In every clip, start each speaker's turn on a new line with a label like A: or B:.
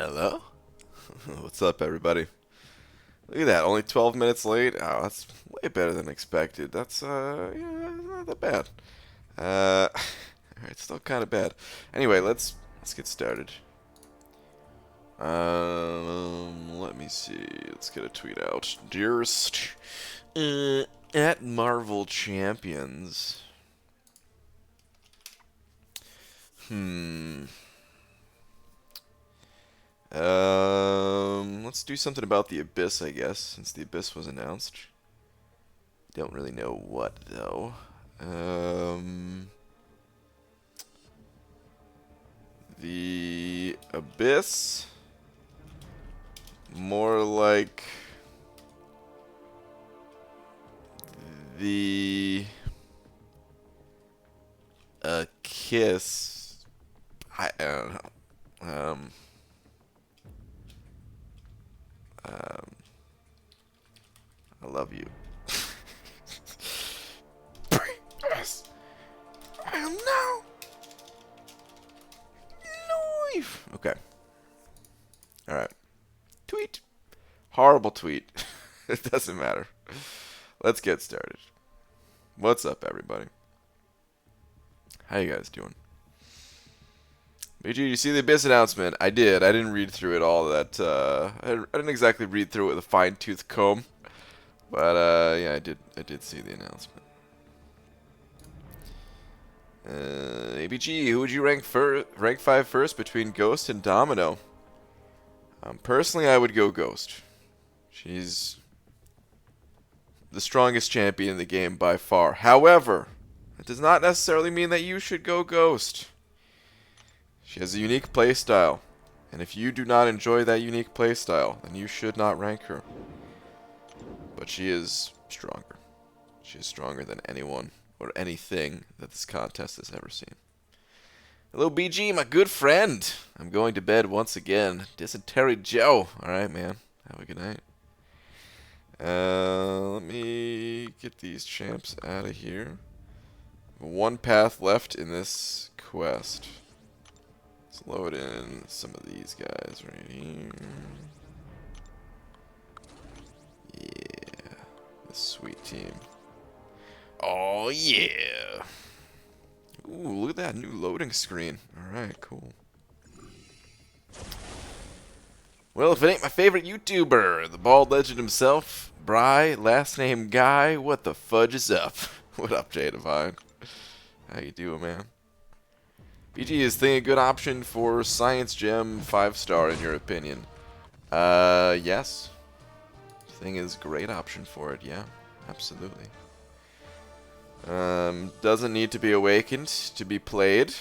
A: Hello? What's up, everybody? Look at that, only 12 minutes late. Oh, that's way better than expected. That's, yeah, not that bad. Alright, still kind of bad. Anyway, let's get started. Let me see. Let's get a tweet out. Dearest, at Marvel Champions. Let's do something about the Abyss, I guess, since the Abyss was announced. Don't really know what, though. The Abyss, more like the kiss. I don't know. I love you. Yes. I am now live. Okay. Alright. Tweet. Horrible tweet. It doesn't matter. Let's get started. What's up, everybody? How you guys doing? BG, you see the Abyss announcement? I did. I didn't read through it all. I didn't exactly read through it with a fine-tooth comb. But, yeah, I did see the announcement. ABG, who would you rank 5 first between Ghost and Domino? Personally, I would go Ghost. She's the strongest champion in the game by far. However, it does not necessarily mean that you should go Ghost. She has a unique playstyle, and if you do not enjoy that unique playstyle, then you should not rank her. But she is stronger. She is stronger than anyone or anything that this contest has ever seen. Hello, BG, my good friend. I'm going to bed once again. Dysentery Joe. Alright, man. Have a good night. Let me get these champs out of here. One path left in this quest. Let's load in some of these guys right here. Yeah. The sweet team. Oh, yeah. Ooh, look at that new loading screen. Alright, cool. Well, if it ain't my favorite YouTuber, the bald legend himself, Bry, last name Guy, what the fudge is up? What up, Jay Divine? How you doing, man? BG, is Thing a good option for Science Gem 5-star in your opinion? Yes. Thing is a great option for it, yeah. Absolutely. Doesn't need to be awakened to be played.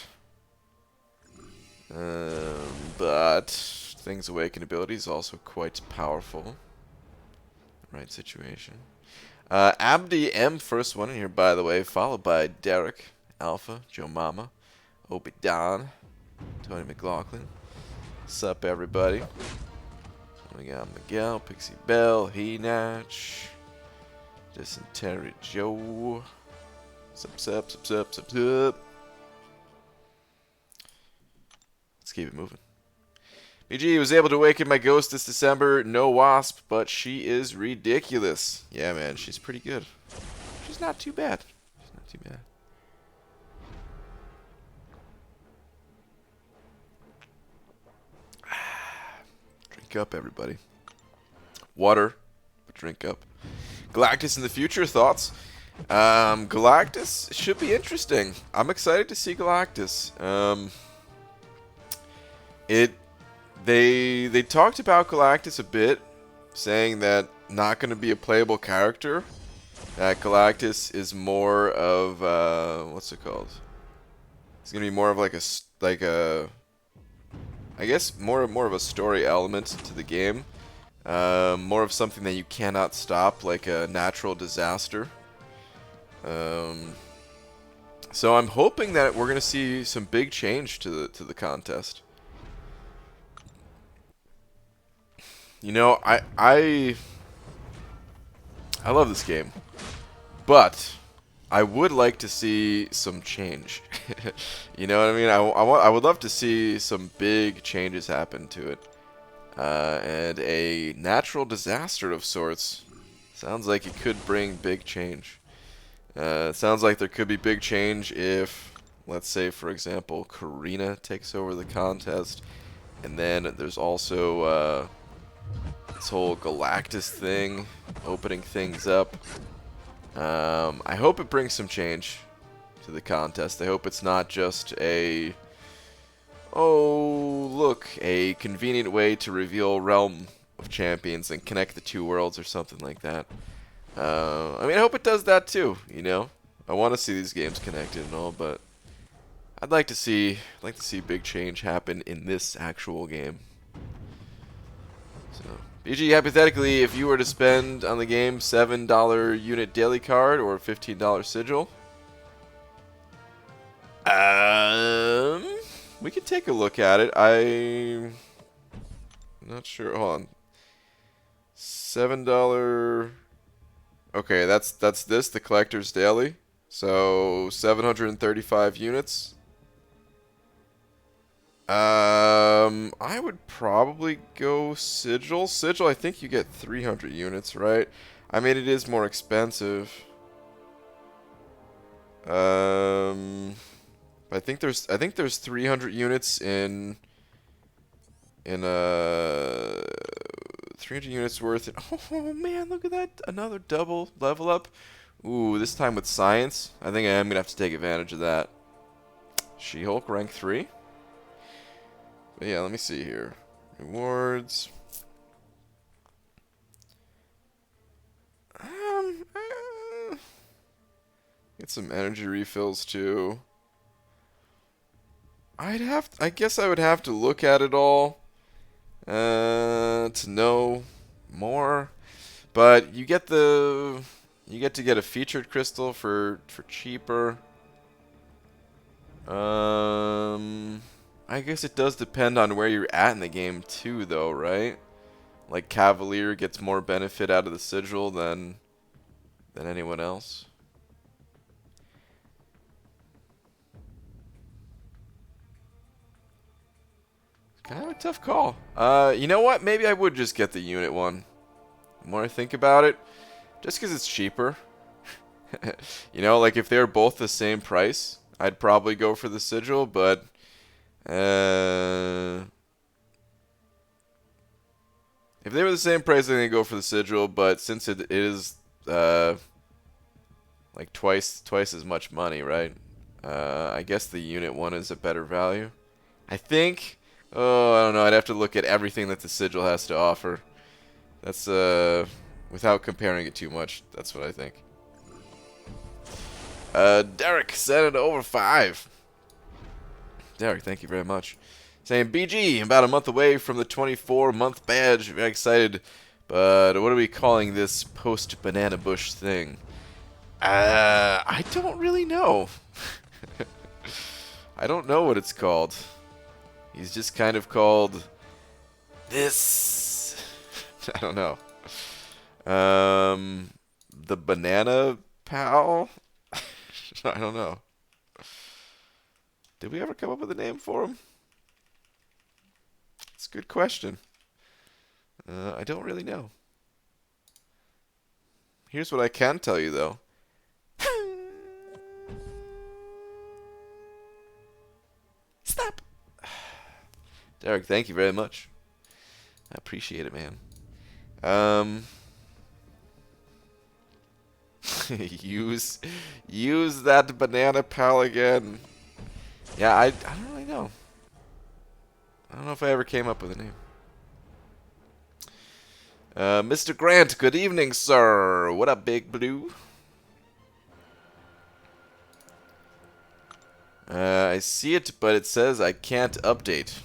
A: But Thing's awakened ability is also quite powerful. Right situation. Abdi M, first one in here, by the way, followed by Derek, Alpha, Joe Mama, Obi Don, Tony McLaughlin. What's up, everybody? We got Miguel, Pixie Bell, He Natch, Dysentery Joe. Sup. Let's keep it moving. BG was able to awaken my ghost this December. No Wasp, but she is ridiculous. Yeah, man, she's pretty good. She's not too bad. She's not too bad. Drink up, everybody. Water, but drink up. Galactus in the future, thoughts? Galactus should be interesting. I'm excited to see Galactus. They talked about Galactus a bit, saying that not going to be a playable character. That Galactus is more of what's it called? It's going to be more of like I guess more of a story element to the game. More of something that you cannot stop, like a natural disaster. So I'm hoping that we're gonna see some big change to the contest. You know, I love this game, but I would like to see some change. You know what I mean? I would love to see some big changes happen to it. and a natural disaster of sorts. Sounds like it could bring big change. Sounds like there could be big change if, let's say, for example, Karina takes over the contest. And then there's also this whole Galactus thing, opening things up. I hope it brings some change to the contest. I hope it's not just a, oh, look, a convenient way to reveal Realm of Champions and connect the two worlds or something like that. I mean, I hope it does that too, you know? I want to see these games connected and all, but I'd like to see big change happen in this actual game. So, BG, hypothetically, if you were to spend on the game $7 unit daily card or $15 sigil, we could take a look at it. I'm not sure. Hold on. $7. Okay, that's this, the collector's daily. So 735 units. I would probably go sigil. Sigil, I think you get 300 units, right? I mean, it is more expensive. I think there's 300 units in 300 units worth. Oh man, look at that! Another double level up. Ooh, this time with science. I think I am gonna have to take advantage of that. She-Hulk rank 3. But yeah, let me see here. Rewards. Get some energy refills too. I guess I would have to look at it all to know more. But you get to get a featured crystal for cheaper. I guess it does depend on where you're at in the game too, though, right? Like Cavalier gets more benefit out of the sigil than anyone else. Kind of a tough call. You know what? Maybe I would just get the unit one. The more I think about it, just because it's cheaper. You know, like if they're both the same price, I'd probably go for the sigil, but if they were the same price, then I'd go for the sigil. But since it is like twice as much money, right? I guess the unit one is a better value. I think. Oh, I don't know. I'd have to look at everything that the sigil has to offer. That's without comparing it too much. That's what I think. Derek set it over 5. Derek, thank you very much. Saying BG, about a month away from the 24-month badge. Very excited. But what are we calling this post-banana bush thing? I don't really know. I don't know what it's called. He's just kind of called this. I don't know. The Banana Pal? I don't know. Did we ever come up with a name for him? It's a good question. I don't really know. Here's what I can tell you, though. Stop. Derek, thank you very much. I appreciate it, man. use that banana pal again. Yeah, I don't really know. I don't know if I ever came up with a name. Mr. Grant, good evening, sir. What up, Big Blue? I see it, but it says I can't update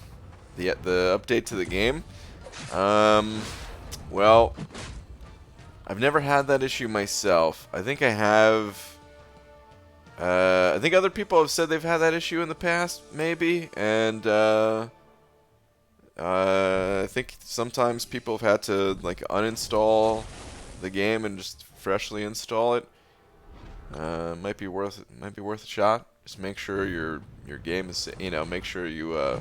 A: the update to the game. Well, I've never had that issue myself. I think I have. I think other people have said they've had that issue in the past, maybe, and I think sometimes people have had to like uninstall the game and just freshly install it. Might be worth a shot. Just make sure your game is, make sure you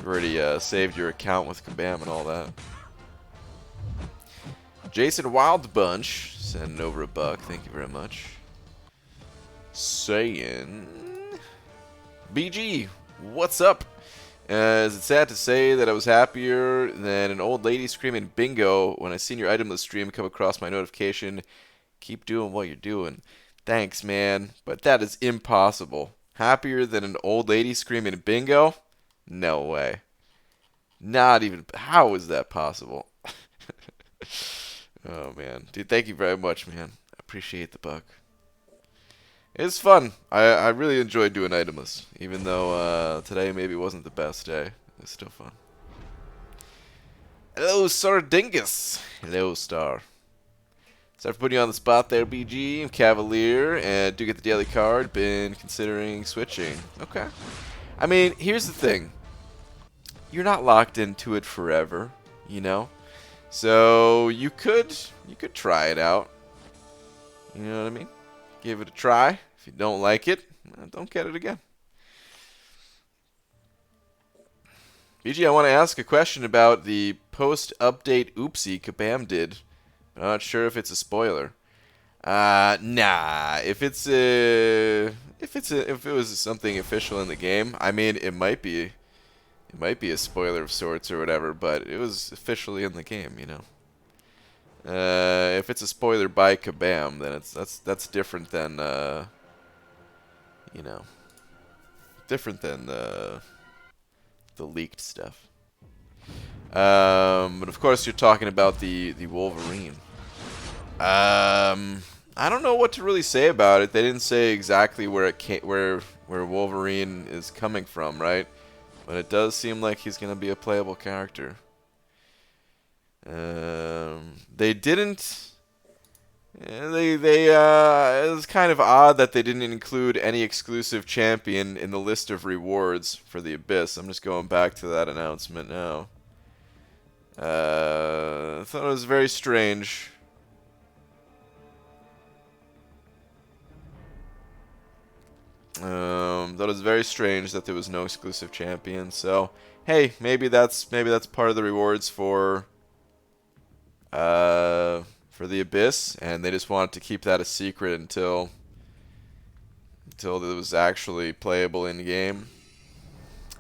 A: You've already saved your account with Kabam and all that. Jason Wildbunch sending over a buck. Thank you very much. Saying, BG, what's up? Is it sad to say that I was happier than an old lady screaming bingo when I seen your itemless stream come across my notification? Keep doing what you're doing. Thanks, man, but that is impossible. Happier than an old lady screaming bingo? No way. Not even. How is that possible? Oh, man. Dude, thank you very much, man. I appreciate the buck. It's fun. I really enjoyed doing itemless, even though today maybe wasn't the best day. It's still fun. Hello, Sardingus. Hello, Star. Sorry for putting you on the spot there, BG. I'm Cavalier, and do get the daily card. Been considering switching. Okay. I mean, here's the thing. You're not locked into it forever, you know? So you could try it out. You know what I mean? Give it a try. If you don't like it, don't get it again. BG, I want to ask a question about the post-update oopsie Kabam did. I'm not sure if it's a spoiler. Nah. If it was something official in the game, I mean, it might be a spoiler of sorts or whatever, but it was officially in the game, you know. If it's a spoiler by Kabam, then that's different than you know, different than the leaked stuff. But of course, you're talking about the Wolverine. I don't know what to really say about it. They didn't say exactly where it came, where Wolverine is coming from, right? But it does seem like he's gonna be a playable character. They didn't. It was kind of odd that they didn't include any exclusive champion in the list of rewards for the Abyss. I'm just going back to that announcement now. I thought it was very strange. Thought it was very strange that there was no exclusive champion. So hey, maybe that's part of the rewards for the Abyss, and they just wanted to keep that a secret until it was actually playable in game.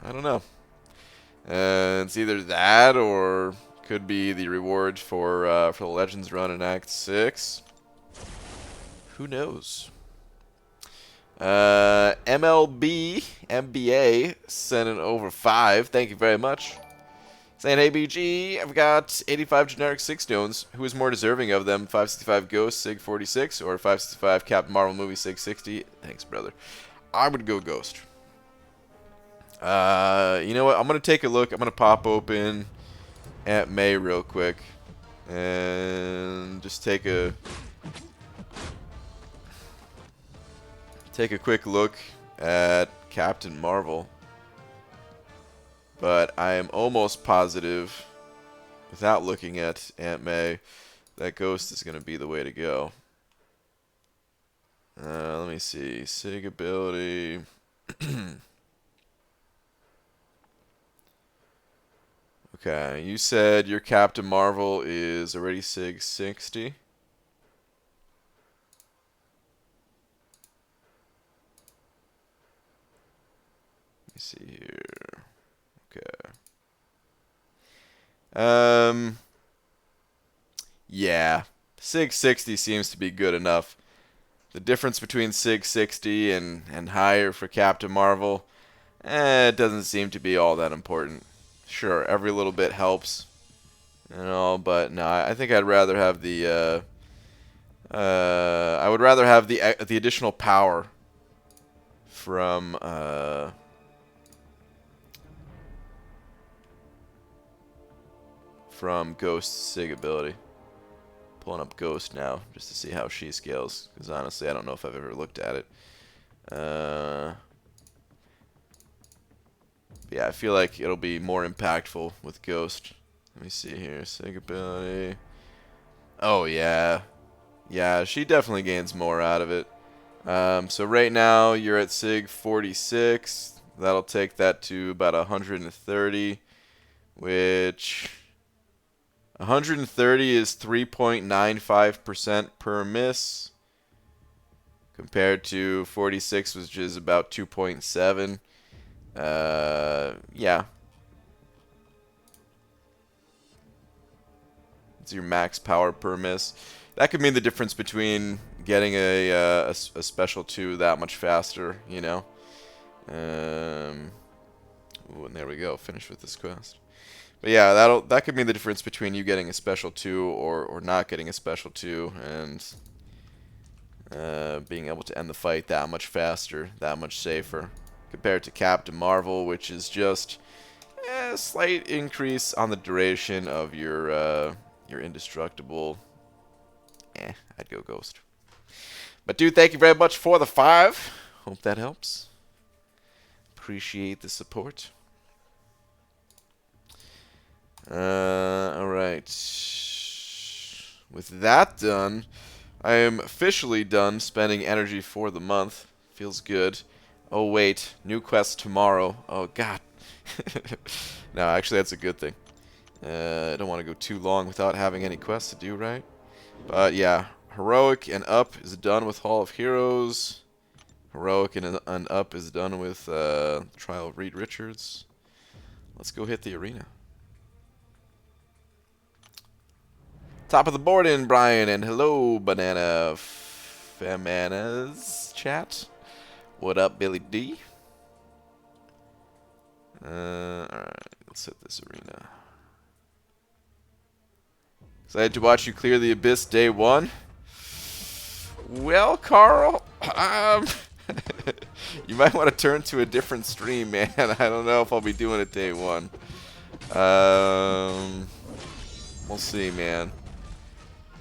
A: I don't know. It's either that or could be the reward for the Legends run in Act 6. Who knows? MLB sent in over 5. Thank you very much. Saying, hey BG, I've got 85 generic 6 stones. Who is more deserving of them? 565 Ghost, Sig 46, or 565 Captain Marvel movie, Sig 60? Thanks, brother. I would go Ghost. You know what? I'm going to take a look. I'm going to pop open Aunt May real quick. And just take a quick look at Captain Marvel. But I am almost positive, without looking at Aunt May, that Ghost is going to be the way to go. Let me see. Sig ability. Okay, you said your Captain Marvel is already Sig 60. Let me see here. Okay. Yeah. Sig 60 seems to be good enough. The difference between Sig 60 and higher for Captain Marvel, it doesn't seem to be all that important. Sure, every little bit helps and all, but no, I think I'd rather have the I would rather have the additional power from Ghost's Sig ability. Pulling up Ghost now just to see how she scales, because honestly I don't know if I've ever looked at it. Yeah, I feel like it'll be more impactful with Ghost. Let me see here. Sig ability. Oh yeah. Yeah, she definitely gains more out of it. So right now you're at Sig 46. That'll take that to about 130, which 130 is 3.95% per miss, compared to 46, which is about 2.7. Yeah. It's your max power per miss. That could mean the difference between getting a special 2 that much faster, you know. Ooh, and there we go. Finish with this quest. But yeah, that could mean the difference between you getting a special 2 or not getting a special 2, and being able to end the fight that much faster, that much safer, compared to Captain Marvel, which is just a slight increase on the duration of your indestructible. I'd go Ghost. But dude, thank you very much for the 5. Hope that helps. Appreciate the support. Alright. With that done, I am officially done spending energy for the month. Feels good. Oh wait, new quest tomorrow. Oh god. No, actually that's a good thing. I don't want to go too long without having any quests to do, right? But yeah, Heroic and Up is done with Hall of Heroes. Heroic and Up is done with Trial of Reed Richards. Let's go hit the arena. Top of the board in, Brian, and hello, Banana Femanas chat. What up, Billy D? Alright, let's hit this arena. Excited to watch you clear the abyss day 1. Well, Carl, you might want to turn to a different stream, man. I don't know if I'll be doing it day 1. We'll see, man.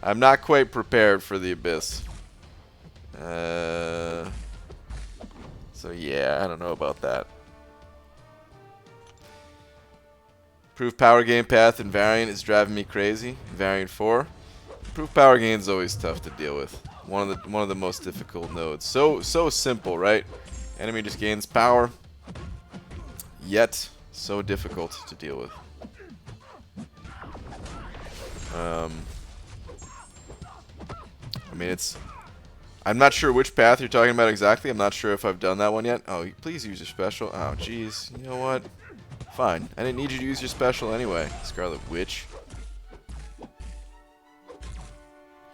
A: I'm not quite prepared for the abyss. So yeah, I don't know about that. Improved power gain path and variant is driving me crazy. Variant 4. Improved power gain is always tough to deal with. One of the most difficult nodes. So simple, right? Enemy just gains power, yet so difficult to deal with. I mean, I'm not sure which path you're talking about exactly. I'm not sure if I've done that one yet. Oh, please use your special. Oh, jeez. You know what? Fine. I didn't need you to use your special anyway, Scarlet Witch.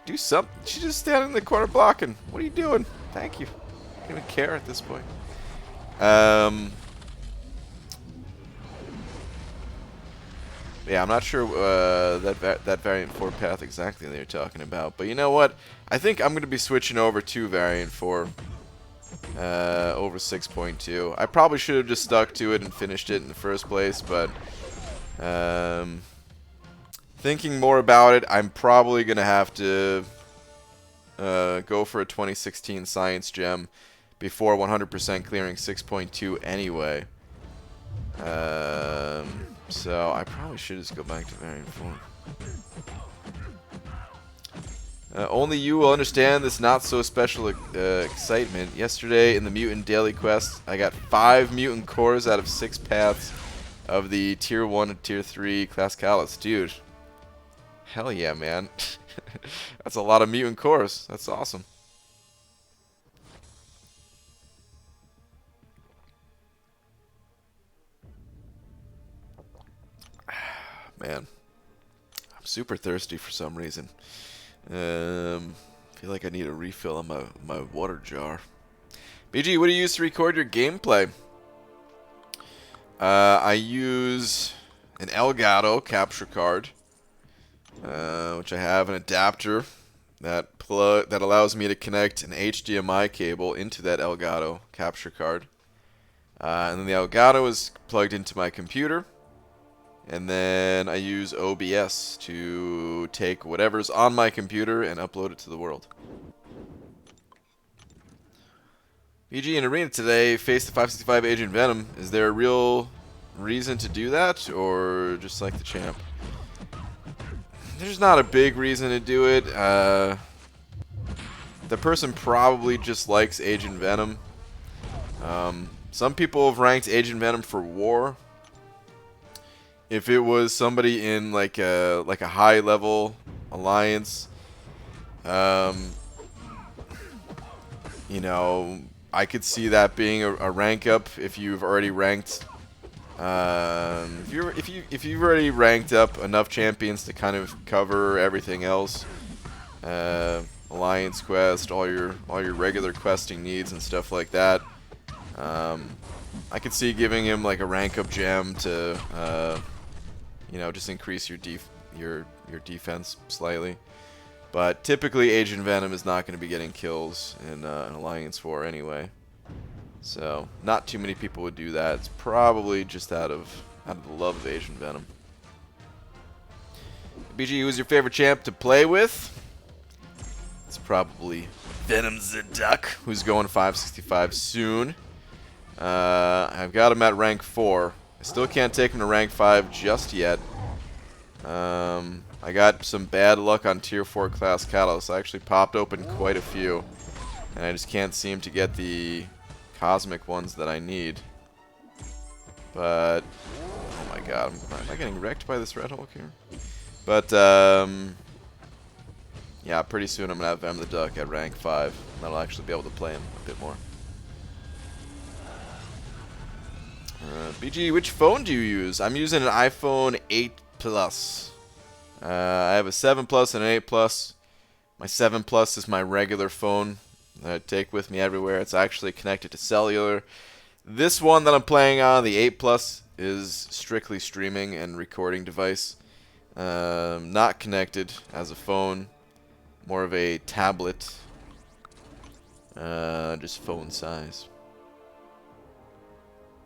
A: Do something. She's just standing in the corner blocking. What are you doing? Thank you. I don't even care at this point. Yeah, I'm not sure that variant 4 path exactly that you're talking about. But you know what? I think I'm going to be switching over to variant 4 over 6.2. I probably should have just stuck to it and finished it in the first place, but thinking more about it, I'm probably going to have to go for a 2016 Science Gem before 100% clearing 6.2 anyway. So I probably should just go back to variant 4. Only you will understand this not so special excitement. Yesterday in the Mutant Daily Quest, I got 5 mutant cores out of 6 paths of the Tier 1 and Tier 3 class Callus. Dude, hell yeah, man. That's a lot of mutant cores. That's awesome. Man, I'm super thirsty for some reason. Feel like I need a refill on my water jar. BG, what do you use to record your gameplay? I use an Elgato capture card, which I have an adapter that allows me to connect an HDMI cable into that Elgato capture card, and then the Elgato is plugged into my computer. And then I use OBS to take whatever's on my computer and upload it to the world. BG in Arena today faced the 565 Agent Venom. Is there a real reason to do that, or just like the champ? There's not a big reason to do it. The person probably just likes Agent Venom. Some people have ranked Agent Venom for War. If it was somebody in like a high level alliance, you know, I could see that being a rank up if you've already ranked. If you've already ranked up enough champions to kind of cover everything else, alliance quest, all your regular questing needs and stuff like that. I could see giving him like a rank up gem to, you know, just increase your defense slightly. But typically, Agent Venom is not going to be getting kills in an Alliance War anyway. So, not too many people would do that. It's probably just out of the love of Agent Venom. BG, who's your favorite champ to play with? It's probably Venom the Duck, who's going 565 soon. I've got him at rank 4. I still can't take him to rank 5 just yet. I got some bad luck on tier 4 class catalysts. I actually popped open quite a few, and I just can't seem to get the cosmic ones that I need. But oh my god, am I getting wrecked by this Red Hulk here? But yeah, pretty soon I'm gonna have Venom the Duck at rank 5, and I'll actually be able to play him a bit more. BG, which phone do you use? I'm using an iPhone 8 Plus. I have a 7 Plus and an 8 Plus. My 7 Plus is my regular phone that I take with me everywhere. It's actually connected to cellular. This one that I'm playing on, the 8 Plus, is strictly streaming and recording device. Not connected as a phone. More of a tablet. Just phone size.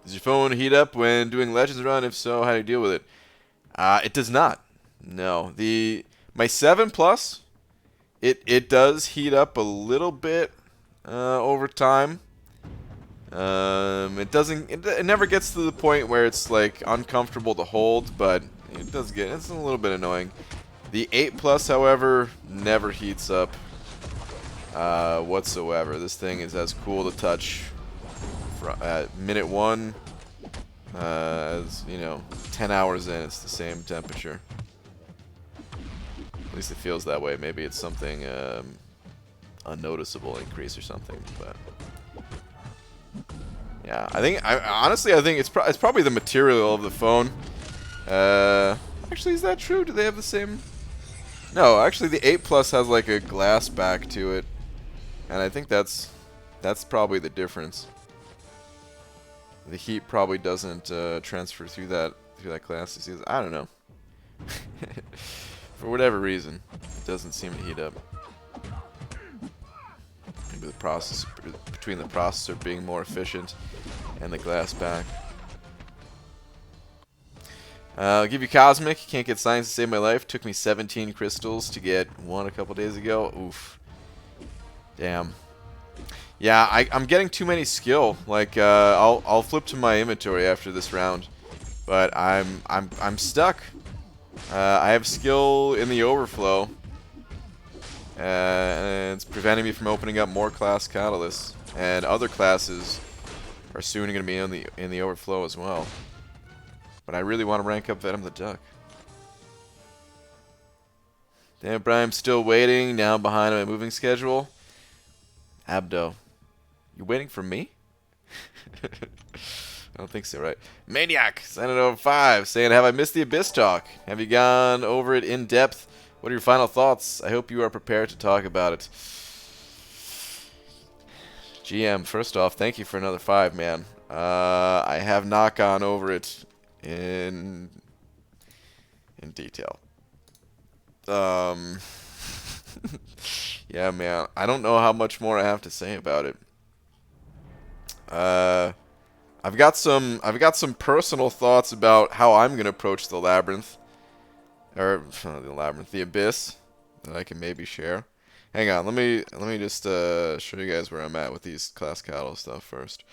A: Does your phone heat up when doing Legends Run? If so, how do you deal with it? It does not. No. My 7 Plus, it does heat up a little bit over time. It never gets to the point where it's like uncomfortable to hold, but it's a little bit annoying. The 8 Plus, however, never heats up whatsoever. This thing is as cool to touch at minute 1 as, you know, 10 hours in, it's the same temperature. At least it feels that way. Maybe it's something unnoticeable increase or something, but yeah, honestly I think it's probably the material of the phone. Actually, is that true? Do they have the same? No, actually the 8 Plus has like a glass back to it, and I think that's probably the difference. The heat probably doesn't transfer through that glass. I don't know. For whatever reason, it doesn't seem to heat up. Maybe the process between the processor being more efficient and the glass back. I'll give you Cosmic. Can't get science to save my life. Took me 17 crystals to get one a couple days ago. Oof. Damn. Yeah, I'm getting too many skill. Like I'll flip to my inventory after this round, but I'm stuck. I have skill in the overflow, and it's preventing me from opening up more class catalysts. And other classes are soon going to be in the overflow as well. But I really want to rank up Venom the Duck. Damn, Brian, I'm still waiting. Now behind on my moving schedule. Abdo. You waiting for me? I don't think so, right? Maniac, Sentinel 5, saying, have I missed the Abyss talk? Have you gone over it in depth? What are your final thoughts? I hope you are prepared to talk about it. GM, first off, thank you for another 5, man. I have not gone over it in detail. Yeah, man. I don't know how much more I have to say about it. I've got some personal thoughts about how I'm gonna approach the Labyrinth, or the Abyss, that I can maybe share. Hang on, let me just show you guys where I'm at with these class cattle stuff first.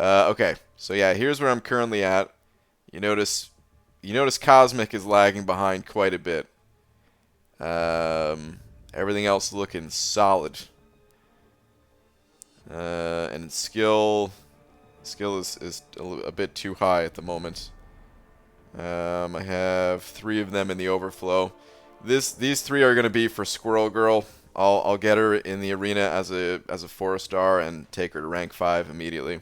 A: Okay, so yeah, here's where I'm currently at. You notice Cosmic is lagging behind quite a bit. Everything else looking solid. And skill, Skill is a bit too high at the moment. I have 3 of them in the overflow. These 3 are going to be for Squirrel Girl. I'll get her in the arena as a 4-star and take her to rank 5 immediately.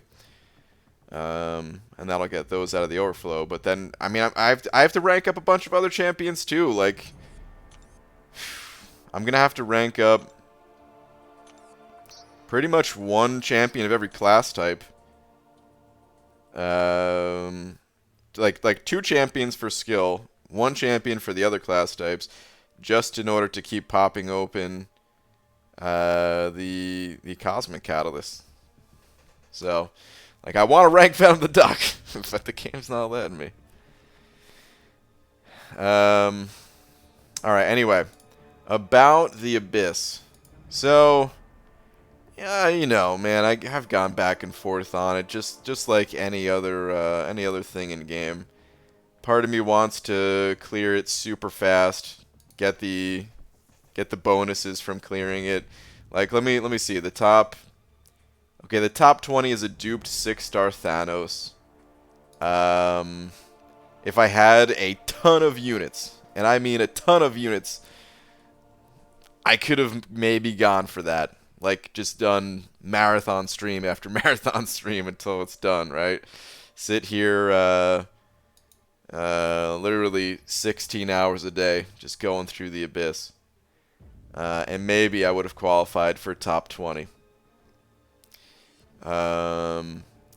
A: And that'll get those out of the overflow. But then, I mean, I have to rank up a bunch of other champions too. Like, I'm gonna have to rank up pretty much 1 champion of every class type. Like 2 champions for skill, 1 champion for the other class types, just in order to keep popping open the Cosmic Catalyst. So, like, I want to rank Venom the Duck, but the game's not letting me. Alright, anyway. About the Abyss. So, yeah, you know, man, I've gone back and forth on it, just like any other thing in game. Part of me wants to clear it super fast, get the bonuses from clearing it. Like, let me see the top. Okay, the top 20 is a duped 6-star Thanos. If I had a ton of units, and I mean a ton of units, I could have maybe gone for that. Like, just done marathon stream after marathon stream until it's done, right? Sit here literally 16 hours a day just going through the Abyss. And maybe I would have qualified for top 20.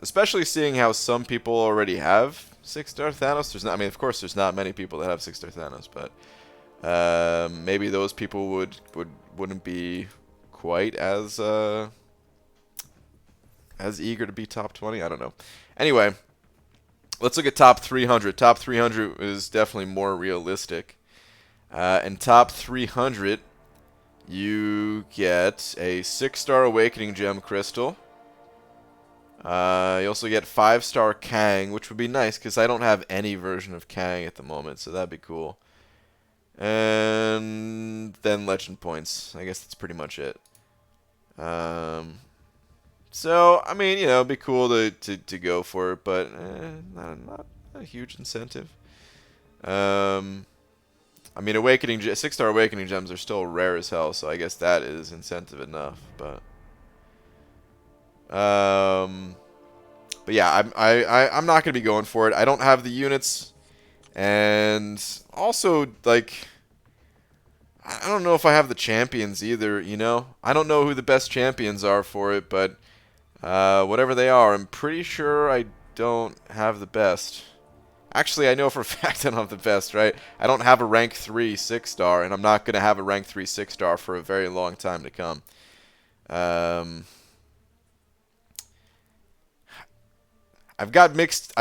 A: Especially seeing how some people already have 6-star Thanos. I mean, of course, there's not many people that have 6-star Thanos, but maybe those people wouldn't be quite as eager to be top 20. I don't know. Anyway, let's look at top 300. Top 300 is definitely more realistic. In top 300, you get a 6-star Awakening Gem Crystal. You also get 5-star Kang, which would be nice because I don't have any version of Kang at the moment, so that'd be cool. And then Legend Points. I guess that's pretty much it. So, I mean, you know, it'd be cool to go for it, but not a huge incentive. I mean, 6-star Awakening Gems are still rare as hell, so I guess that is incentive enough, but yeah, I'm not gonna be going for it. I don't have the units, and also, like, I don't know if I have the champions either, you know? I don't know who the best champions are for it, but whatever they are, I'm pretty sure I don't have the best. Actually, I know for a fact I don't have the best, right? I don't have a rank 3 6-star, and I'm not gonna have a rank 3 6-star for a very long time to come. I've got mixed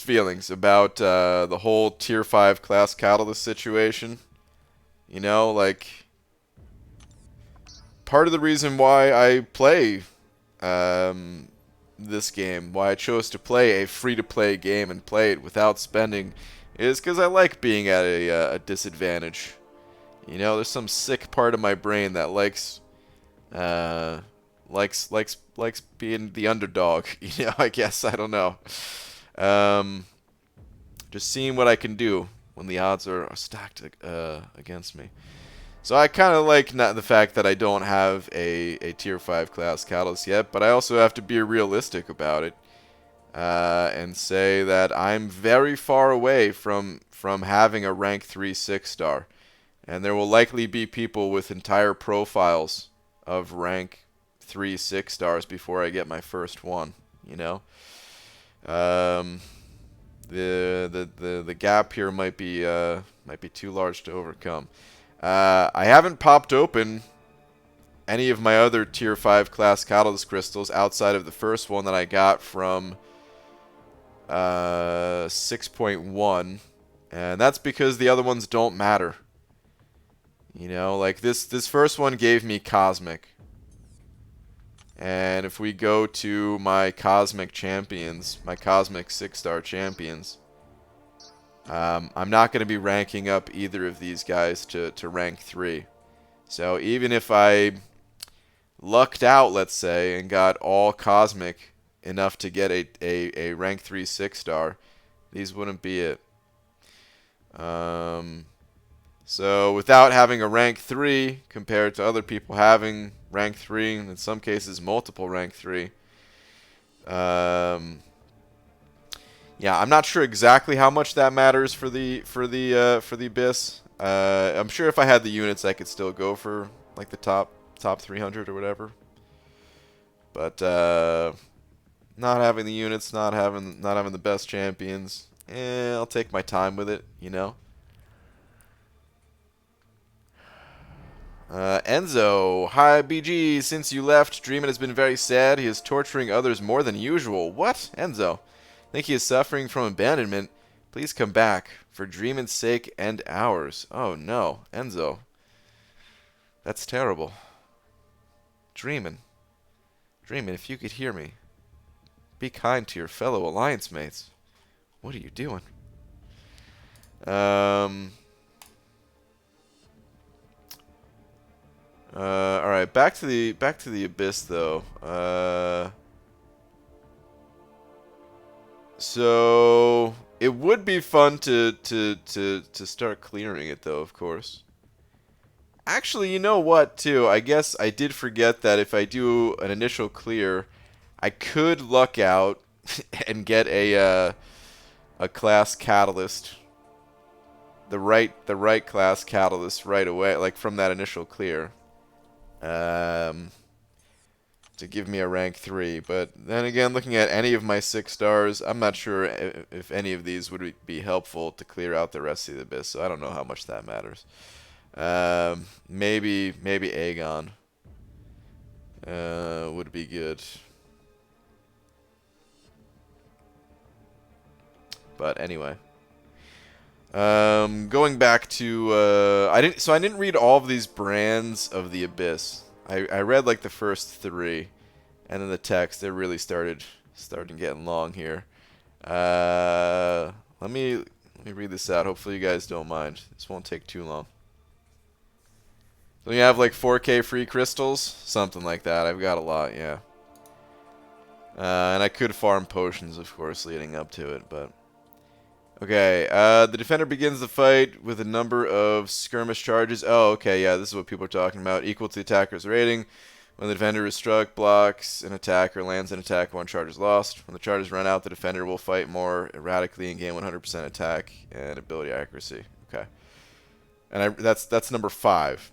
A: feelings about the whole tier 5 class catalyst situation. You know, like, part of the reason why I play this game, why I chose to play a free-to-play game and play it without spending, is because I like being at a disadvantage. You know, there's some sick part of my brain that likes being the underdog. You know, I guess, I don't know. Just seeing what I can do when the odds are stacked against me. So I kind of like the fact that I don't have a tier 5 class catalyst yet, but I also have to be realistic about it and say that I'm very far away from having a rank 3 6-star. And there will likely be people with entire profiles of rank 3 6-stars before I get my first one, you know? The gap here might be too large to overcome. I haven't popped open any of my other tier 5 class catalyst crystals outside of the first one that I got from 6.1, and that's because the other ones don't matter. You know, like this first one gave me Cosmic. And if we go to my Cosmic champions, my Cosmic 6-star champions, I'm not going to be ranking up either of these guys to rank 3. So even if I lucked out, let's say, and got all Cosmic enough to get a rank 3 6-star, these wouldn't be it. So without having a rank 3 compared to other people having rank 3, in some cases multiple rank 3. Yeah, I'm not sure exactly how much that matters for the Abyss. I'm sure if I had the units, I could still go for like the top 300 or whatever. But not having the units, not having the best champions, I'll take my time with it, you know. Enzo, hi BG. Since you left, Dreamin has been very sad. He is torturing others more than usual. What, Enzo? Think he is suffering from abandonment? Please come back for Dreamin's sake and ours. Oh no, Enzo. That's terrible. Dreamin, if you could hear me, be kind to your fellow alliance mates. What are you doing? All right, back to the Abyss though. So it would be fun to start clearing it though, of course. Actually, you know what, too? I guess I did forget that if I do an initial clear, I could luck out and get a class catalyst, the right class catalyst right away, like from that initial clear, to give me a rank 3. But then again, looking at any of my 6 stars, I'm not sure if any of these would be helpful to clear out the rest of the Abyss. So I don't know how much that matters. Maybe Aegon would be good. But anyway, going back to I didn't read all of these brands of the Abyss. I read like the first 3, and then the text they really started getting long here. Let me read this out. Hopefully you guys don't mind. This won't take too long. So you have like 4K free crystals, something like that. I've got a lot, yeah. And I could farm potions, of course, leading up to it, but okay. The defender begins the fight with a number of skirmish charges. Oh, okay, yeah, this is what people are talking about. Equal to the attacker's rating. When the defender is struck, blocks an attack, or lands an attack, 1 charge is lost. When the charges run out, the defender will fight more erratically and gain 100% attack and ability accuracy. Okay, and that's number 5.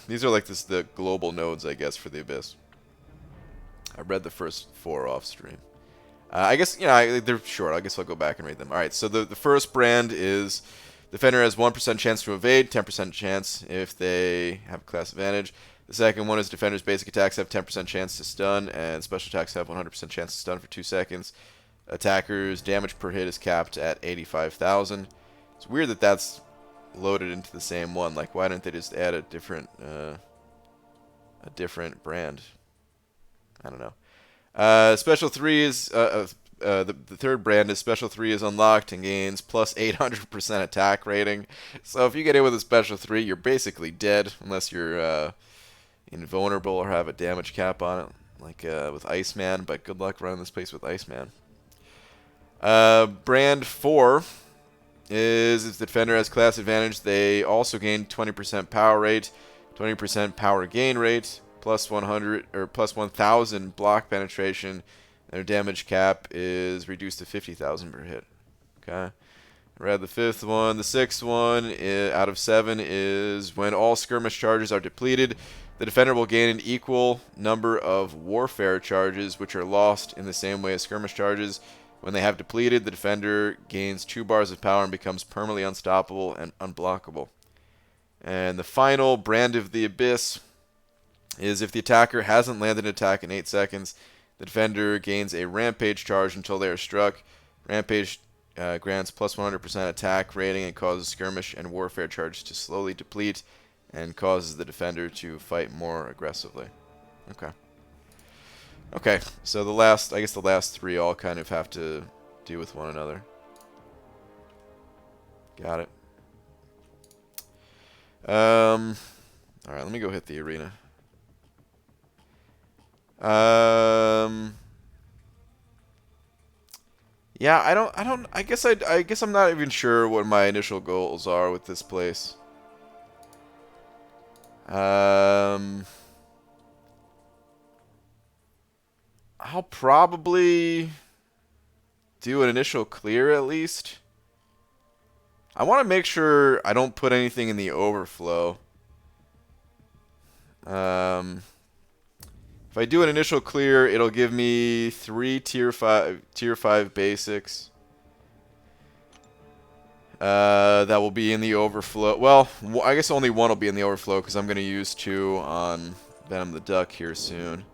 A: These are like the global nodes, I guess, for the Abyss. I read the first 4 off stream. I guess, you know, they're short. I guess I'll go back and read them. All right, so the first brand is defender has 1% chance to evade, 10% chance if they have a class advantage. The second one is defender's basic attacks have 10% chance to stun, and special attacks have 100% chance to stun for 2 seconds. Attackers' damage per hit is capped at 85,000. It's weird that that's loaded into the same one. Like, why didn't they just add a different brand? I don't know. Special 3 is the third brand is special 3 is unlocked and gains plus 800% attack rating. So if you get hit with a special 3, you're basically dead unless you're invulnerable or have a damage cap on it, like with Iceman. But good luck running this place with Iceman. Brand 4 is if the defender has class advantage, they also gain 20% power rate, 20% power gain rate, plus 100 or plus 1,000 block penetration. Their damage cap is reduced to 50,000 per hit. Okay. Read the 5th one. The 6th one out of 7 is when all skirmish charges are depleted, the defender will gain an equal number of warfare charges, which are lost in the same way as skirmish charges. When they have depleted, the defender gains 2 bars of power and becomes permanently unstoppable and unblockable. And the final brand of the Abyss is if the attacker hasn't landed an attack in 8 seconds, the defender gains a rampage charge until they are struck. Rampage grants plus 100% attack rating and causes skirmish and warfare charges to slowly deplete and causes the defender to fight more aggressively. Okay. Okay, so I guess the last 3 all kind of have to do with one another. Got it. Alright, let me go hit the arena. Yeah, I guess I guess I'm not even sure what my initial goals are with this place. I'll probably do an initial clear at least. I want to make sure I don't put anything in the overflow. If I do an initial clear, it'll give me 3 tier 5 basics. That will be in the overflow. Well, I guess only one will be in the overflow because I'm going to use 2 on Venom the Duck here soon.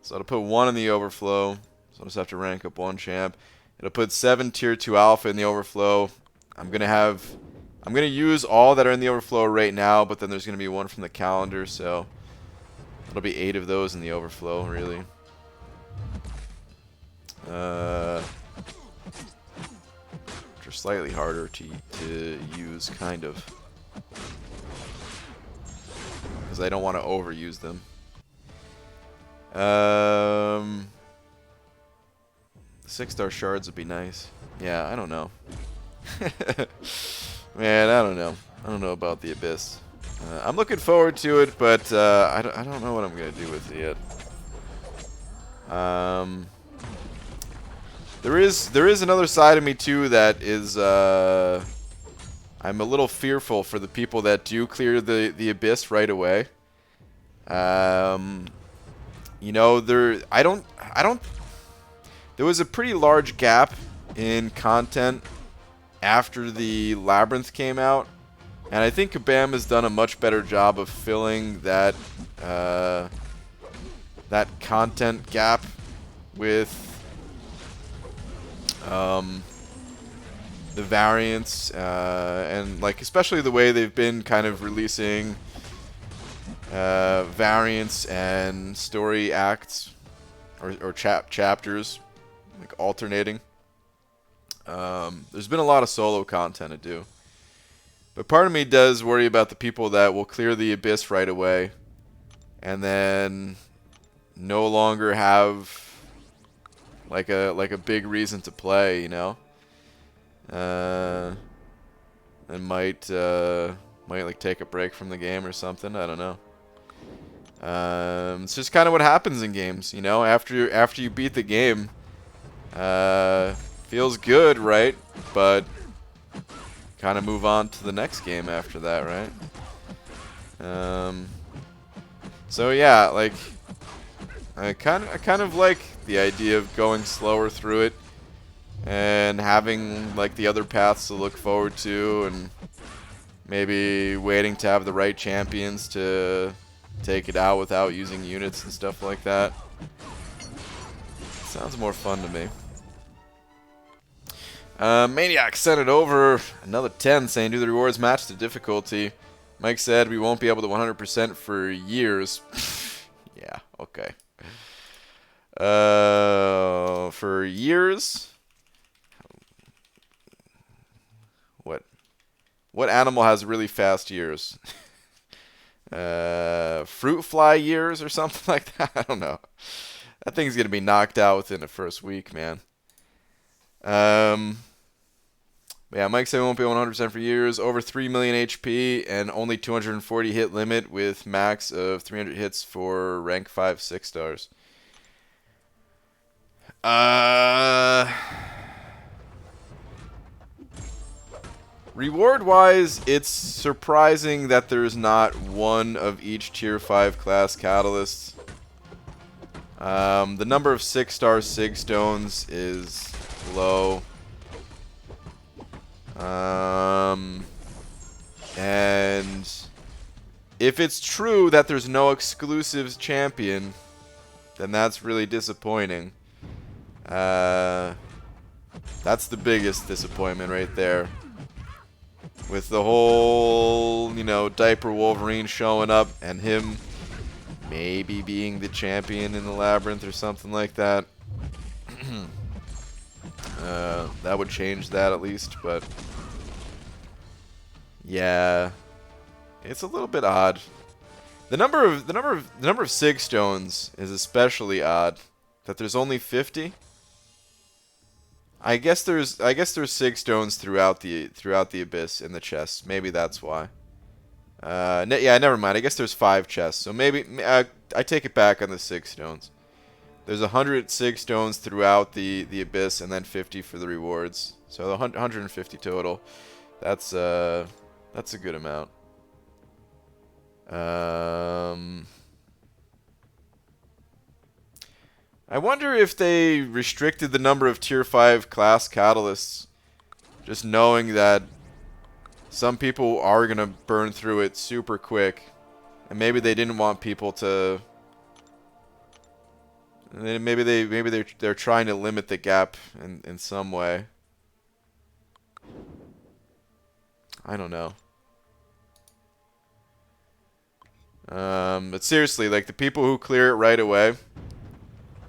A: So I'll put 1 in the overflow. So I'll just have to rank up 1 champ. It'll put 7 tier 2 alpha in the overflow. I'm going to use all that are in the overflow right now, but then there's going to be 1 from the calendar, so it'll be 8 of those in the overflow, really. Which are slightly harder to use, kind of. Because I don't want to overuse them. 6-star shards would be nice. Yeah, I don't know. Man, I don't know. I don't know about the Abyss. I'm looking forward to it, but I don't know what I'm going to do with it yet. There is another side of me, too, that is... I'm a little fearful for the people that do clear the Abyss right away. You know, there was a pretty large gap in content after the Labyrinth came out, and I think Kabam has done a much better job of filling that that content gap with the variants, and like especially the way they've been kind of releasing variants and story acts or chapters, like alternating. There's been a lot of solo content to do. But part of me does worry about the people that will clear the Abyss right away and then no longer have like a big reason to play, you know? And might like take a break from the game or something, I don't know. It's just kind of what happens in games, you know? After you beat the game, feels good, right? But kind of move on to the next game after that, right? So yeah, like I kind of like the idea of going slower through it and having like the other paths to look forward to, and maybe waiting to have the right champions to take it out without using units and stuff like that. Sounds more fun to me. Maniac sent it over. Another 10 saying, do the rewards match the difficulty? Mike said we won't be able to 100% for years. Yeah, okay. For years? What animal has really fast years? Fruit fly years or something like that? I don't know. That thing's gonna be knocked out within the first week, man. Yeah, Mike said we won't be 100% for years. Over 3 million HP and only 240 hit limit with max of 300 hits for rank 5 6 stars. Reward-wise, it's surprising that there's not one of each tier 5 class catalysts. The number of 6-star Sig Stones is low. And if it's true that there's no exclusives champion, then that's really disappointing. That's the biggest disappointment right there. With the whole, you know, Diaper Wolverine showing up and him maybe being the champion in the Labyrinth or something like that. That would change that at least, but yeah, it's a little bit odd. The number of Sig Stones is especially odd. That there's only 50. I guess there's 6 stones throughout the abyss in the chest. Maybe that's why. Yeah, never mind. I guess there's 5 chests. So maybe I take it back on the 6 stones. There's 106 stones throughout the abyss, and then 50 for the rewards. So 150 total. That's a good amount. I wonder if they restricted the number of tier 5 class catalysts, just knowing that some people are gonna burn through it super quick, and maybe they didn't want people to. Maybe they're trying to limit the gap in some way. I don't know. But seriously, like the people who clear it right away,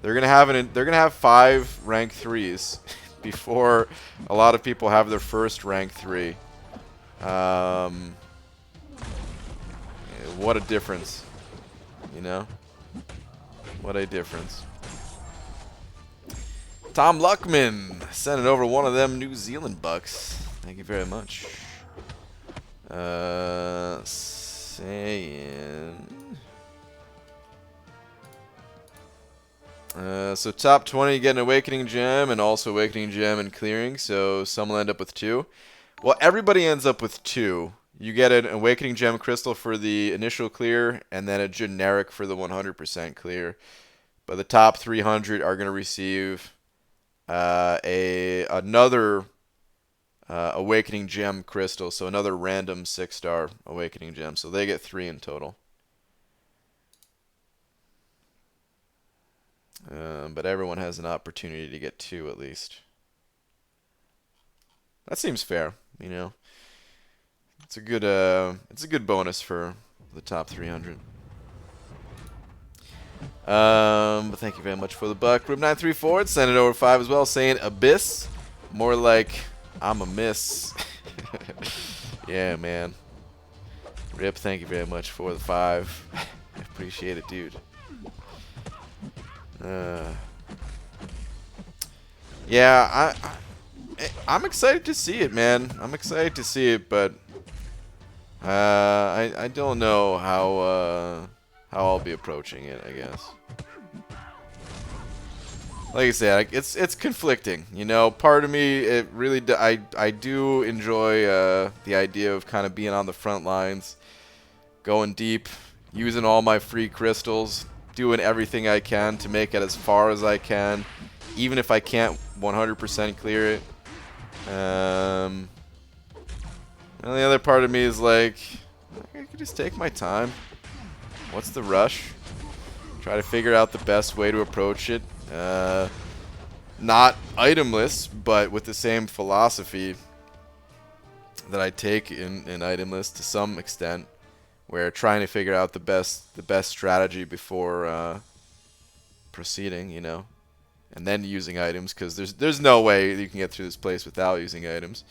A: they're gonna have 5 rank 3s before a lot of people have their first rank 3. What a difference, you know? What a difference. Tom Luckman sending over one of them New Zealand bucks. Thank you very much. So top 20 get an Awakening Gem and also Awakening Gem and clearing, so some will end up with 2. Well, everybody ends up with 2. You get an Awakening Gem Crystal for the initial clear, and then a generic for the 100% clear. But the top 300 are going to receive another Awakening Gem Crystal, so another random 6-star Awakening Gem. So they get 3 in total. But everyone has an opportunity to get 2 at least. That seems fair, you know. It's a good bonus for the top 300. But thank you very much for the buck. Rib934 sent it over 5 as well, saying Abyss. More like I'm a miss. Yeah, man. Rip, thank you very much for the 5. I appreciate it, dude. Yeah, I'm excited to see it, man. I'm excited to see it, but I don't know how I'll be approaching it, I guess. Like I said, it's conflicting, you know. Part of me, it really I do enjoy the idea of kind of being on the front lines, going deep, using all my free crystals, doing everything I can to make it as far as I can, even if I can't 100% clear it. And the other part of me is like, I could just take my time. What's the rush? Try to figure out the best way to approach it. Not itemless, but with the same philosophy that I take in itemless to some extent, where trying to figure out the best strategy before proceeding, you know, and then using items, because there's no way you can get through this place without using items.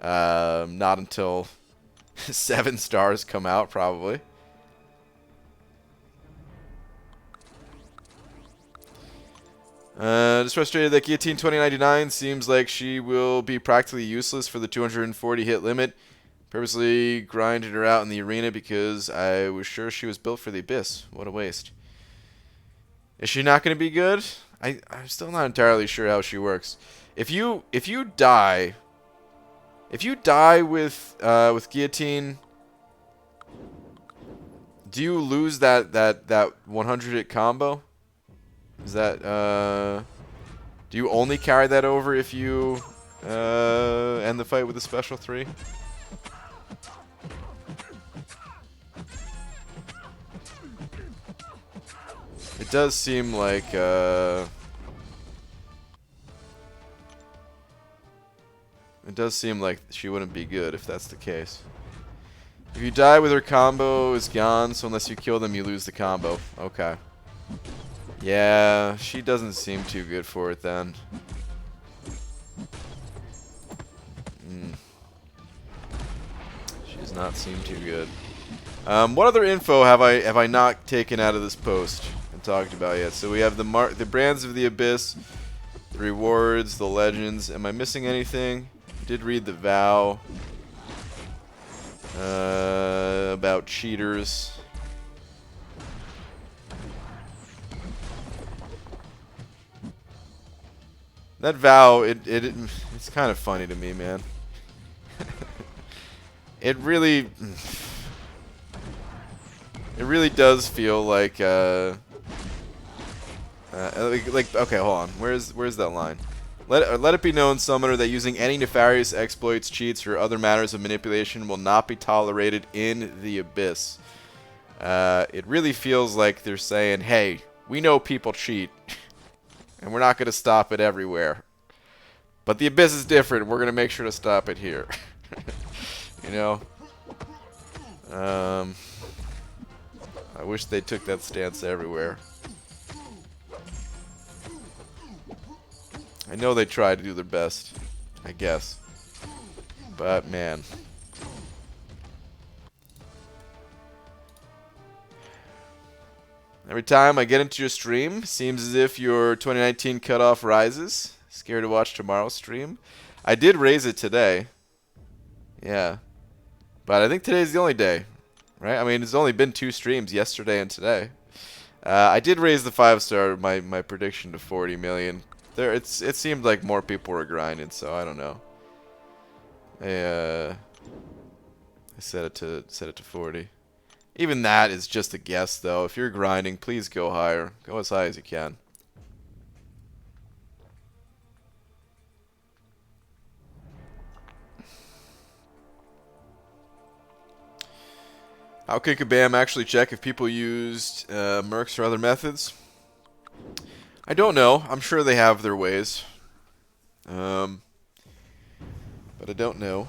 A: Not until 7 stars come out, probably. Just frustrated that Guillotine 2099 seems like she will be practically useless for the 240 hit limit. Purposely grinded her out in the arena because I was sure she was built for the Abyss. What a waste. Is she not going to be good? I'm still not entirely sure how she works. If you die with Guillotine, do you lose that 100 hit combo? Is that do you only carry that over if you end the fight with a special 3? It does seem like she wouldn't be good if that's the case. If you die with her combo, it's gone, so unless you kill them, you lose the combo. Okay. Yeah, she doesn't seem too good for it then. She does not seem too good. What other info have I not taken out of this post and talked about yet? So we have the brands of the Abyss. The rewards, the legends. Am I missing anything? I did read the vow. About cheaters. That vow, it's kind of funny to me, man. It really does feel like okay, hold on. Where's that line? Let it be known, Summoner, that using any nefarious exploits, cheats, or other matters of manipulation will not be tolerated in the Abyss. It really feels like they're saying, hey, we know people cheat, and we're not going to stop it everywhere. But the Abyss is different. We're going to make sure to stop it here. You know? I wish they took that stance everywhere. I know they try to do their best, I guess. But, man. Every time I get into your stream, seems as if your 2019 cutoff rises. Scared to watch tomorrow's stream. I did raise it today. Yeah. But I think today's the only day, right? I mean, it's only been 2 streams, yesterday and today. I did raise the 5-star, my prediction to 40 million. It seemed like more people were grinding, so I don't know. I set it to 40. Even that is just a guess, though. If you're grinding, please go higher. Go as high as you can. How can Kabam actually check if people used mercs or other methods? I don't know. I'm sure they have their ways. But I don't know.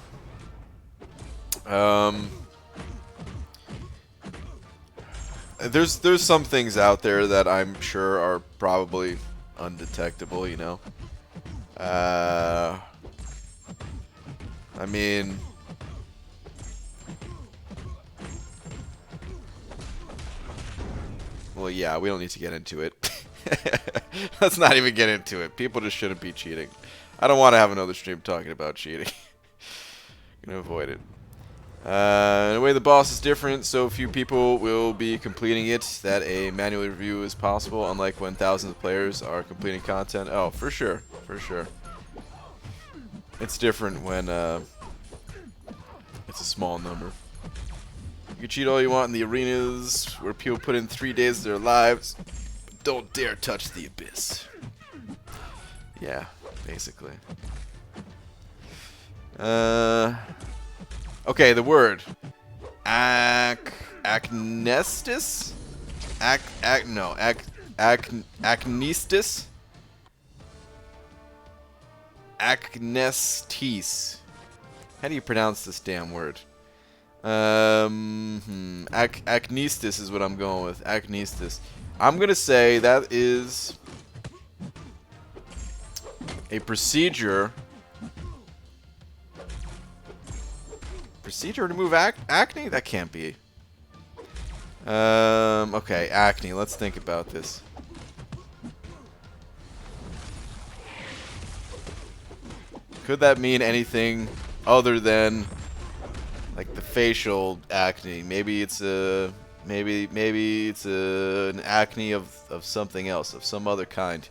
A: There's some things out there that I'm sure are probably undetectable, you know. I mean, well, yeah, we don't need to get into it. Let's not even get into it. People just shouldn't be cheating. I don't want to have another stream talking about cheating. Gonna avoid it. In a way, the boss is different, so few people will be completing it that a manual review is possible, unlike when thousands of players are completing content. Oh, for sure. For sure. It's different when it's a small number. You can cheat all you want in the arenas where people put in 3 days of their lives, but don't dare touch the Abyss. Yeah, basically. Okay, the word. Acnestis? Acnestis? Acnestis. How do you pronounce this damn word? Acnestis is what I'm going with. Acnestis. I'm gonna say that is a procedure. Procedure to remove acne? That can't be. Okay, acne. Let's think about this. Could that mean anything other than like the facial acne? Maybe it's a maybe it's an acne of something else, of some other kind.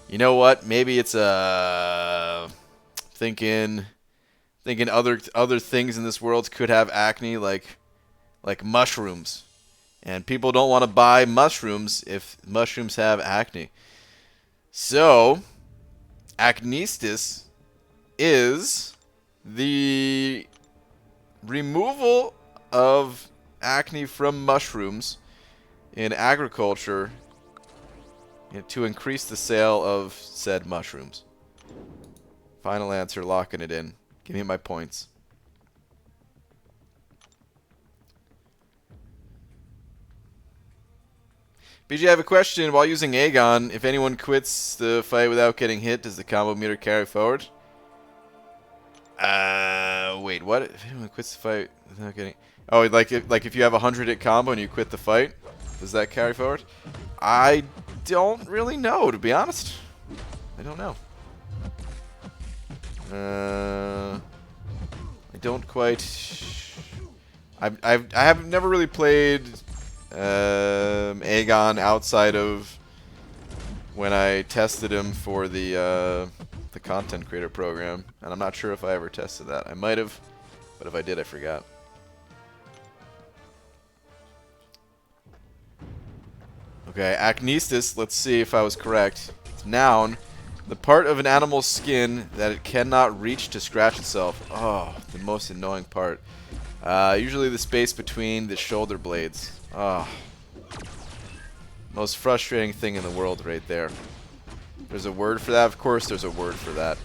A: You know what? Maybe it's a thinking other things in this world could have acne, like mushrooms, and people don't want to buy mushrooms if mushrooms have acne. So, acnestis is the removal of acne from mushrooms in agriculture to increase the sale of said mushrooms. Final answer, locking it in. Give me my points. BG, I have a question. While using Aegon, if anyone quits the fight without getting hit, does the combo meter carry forward? Wait, what? If anyone quits the fight without getting... Oh, like if you have a 100-hit combo and you quit the fight, does that carry forward? I don't really know, to be honest. I don't know. I don't quite. I have never really played Aegon outside of when I tested him for the content creator program, and I'm not sure if I ever tested that. I might have, but if I did, I forgot. Okay, Acnestis, let's see if I was correct. It's noun, the part of an animal's skin that it cannot reach to scratch itself. Oh, the most annoying part. Usually the space between the shoulder blades. Oh, most frustrating thing in the world right there. There's a word for that? Of course there's a word for that.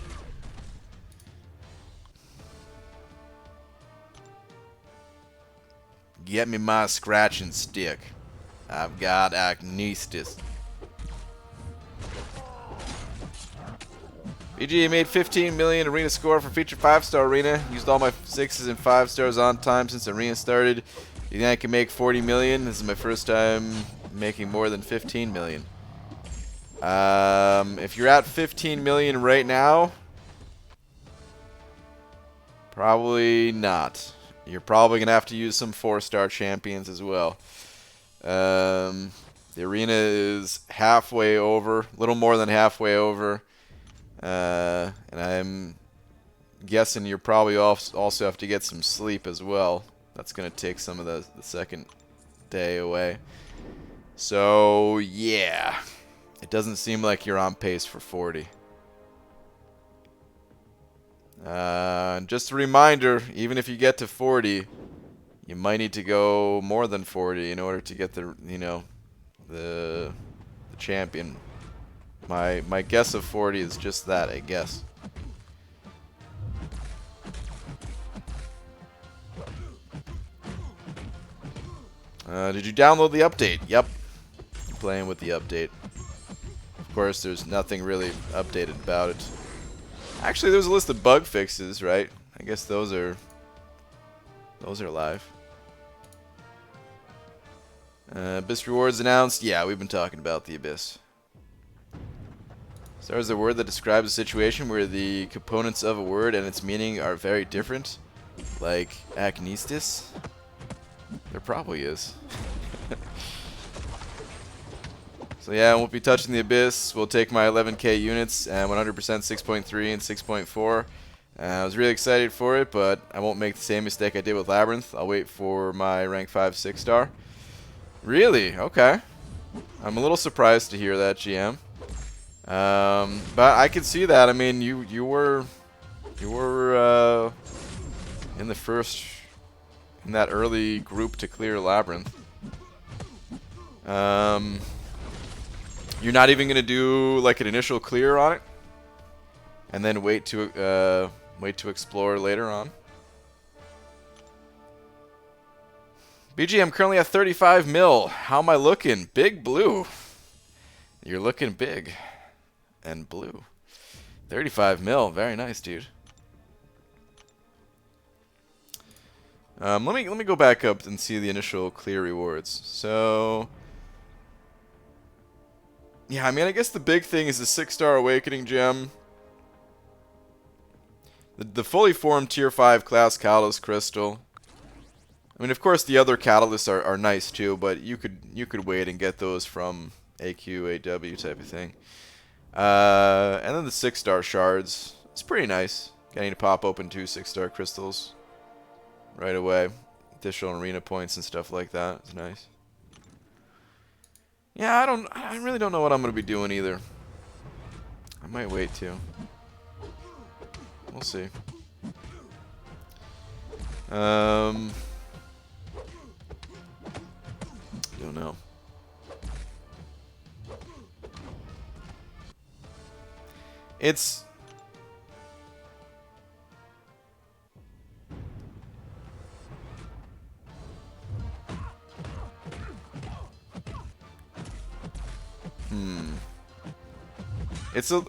A: Get me my scratching stick. I've got Acnestis. BG made 15 million arena score for feature 5-star arena. Used all my 6s and 5 stars on time since arena started. You think I can make 40 million? This is my first time making more than 15 million. If you're at 15 million right now, probably not. You're probably going to have to use some 4-star champions as well. The arena is halfway over, a little more than halfway over. And I'm guessing you probably also have to get some sleep as well. That's going to take some of the second day away. So, yeah. It doesn't seem like you're on pace for 40. Just a reminder, even if you get to 40, you might need to go more than 40 in order to get the, you know, the champion. My guess of 40 is just that, I guess. Did you download the update? Yep. I'm playing with the update. Of course, there's nothing really updated about it. Actually, there's a list of bug fixes, right? I guess those are live. Abyss rewards announced. Yeah, we've been talking about the Abyss. Star is a word that describes a situation where the components of a word and its meaning are very different. Like Acnestis? There probably is. So yeah, I won't be touching the Abyss. We'll take my 11k units and 100% 6.3 and 6.4. I was really excited for it, but I won't make the same mistake I did with Labyrinth. I'll wait for my rank 5 6-star. Really? Okay. I'm a little surprised to hear that, GM. But I can see that. I mean, you were in the first, in that early group to clear Labyrinth. You're not even gonna do like an initial clear on it, and then wait to explore later on. BG, I'm currently at 35 mil. How am I looking? Big blue. You're looking big and blue. 35 mil. Very nice, dude. Let me go back up and see the initial clear rewards. So, yeah, I mean, I guess the big thing is the 6-star Awakening Gem. The fully formed Tier 5 class Catalyst Crystal. I mean, of course, the other Catalysts are nice too, but you could wait and get those from AQ, AW type of thing. And then the 6-star Shards. It's pretty nice. Getting to pop open 2 6-star crystals right away. Additional arena points and stuff like that. It's nice. Yeah, I really don't know what I'm going to be doing either. I might wait too. We'll see. Don't know. It's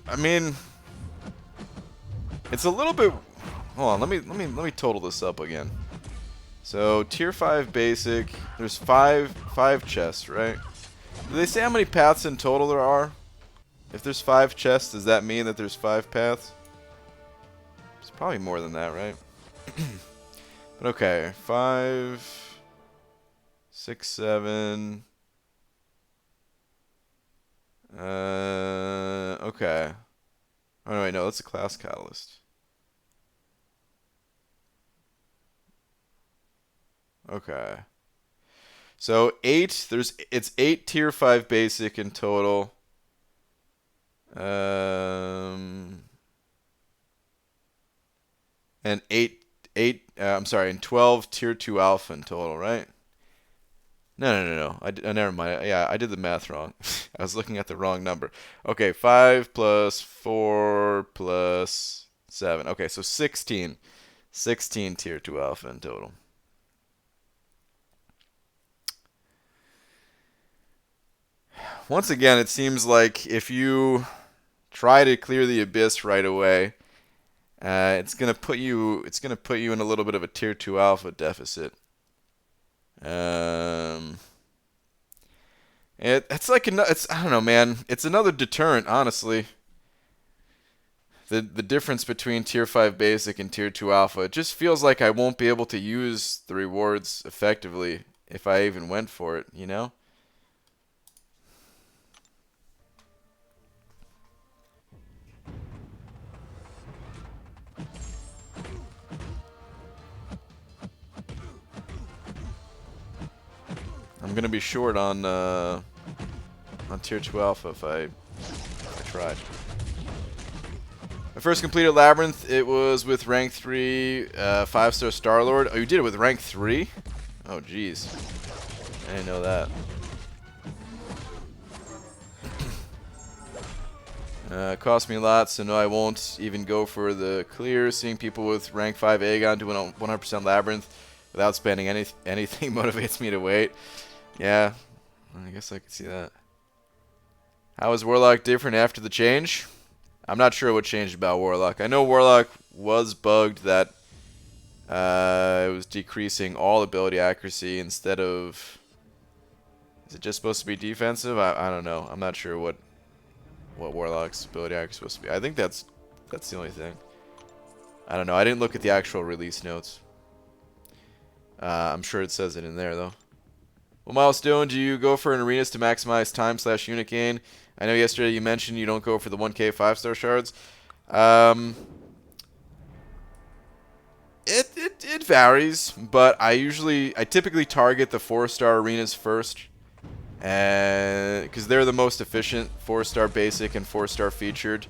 A: I mean, it's a little bit. Hold on, let me total this up again. So tier 5 basic. There's five chests, right? Do they say how many paths in total there are? If there's 5 chests, does that mean that there's 5 paths? It's probably more than that, right? But okay, 5, 6, 7. Okay. Oh no, wait, no, that's a class catalyst. Okay. So 8, it's 8 tier 5 basic in total. And 8 I'm sorry, and 12 tier 2 alpha in total, right? No. Never mind. Yeah, I did the math wrong. I was looking at the wrong number. Okay, 5 plus 4 plus 7. Okay, so 16. 16 tier 2 alpha in total. Once again, it seems like if you try to clear the abyss right away, it's gonna put you in a little bit of a tier 2 alpha deficit. It's like I don't know, man. It's another deterrent, honestly. The difference between tier 5 basic and tier 2 alpha, it just feels like I won't be able to use the rewards effectively if I even went for it, you know? I'm gonna be short on tier 2 alpha if I tried. I first completed Labyrinth. It was with rank 3, 5-star Star-Lord. Oh, you did it with rank 3? Oh, jeez. I didn't know that. It cost me a lot, so no, I won't even go for the clear. Seeing people with rank 5 Aegon doing a 100% Labyrinth without spending anything motivates me to wait. Yeah, I guess I could see that. How is Warlock different after the change? I'm not sure what changed about Warlock. I know Warlock was bugged that it was decreasing all ability accuracy instead of... Is it just supposed to be defensive? I don't know. I'm not sure what Warlock's ability accuracy is supposed to be. I think that's the only thing. I don't know. I didn't look at the actual release notes. I'm sure it says it in there, though. Well, milestone, do you go for an arenas to maximize time/unit gain? I know yesterday you mentioned you don't go for the 1k 5-star shards. It varies, but I typically target the 4-star arenas first, and because they're the most efficient 4-star basic and 4-star featured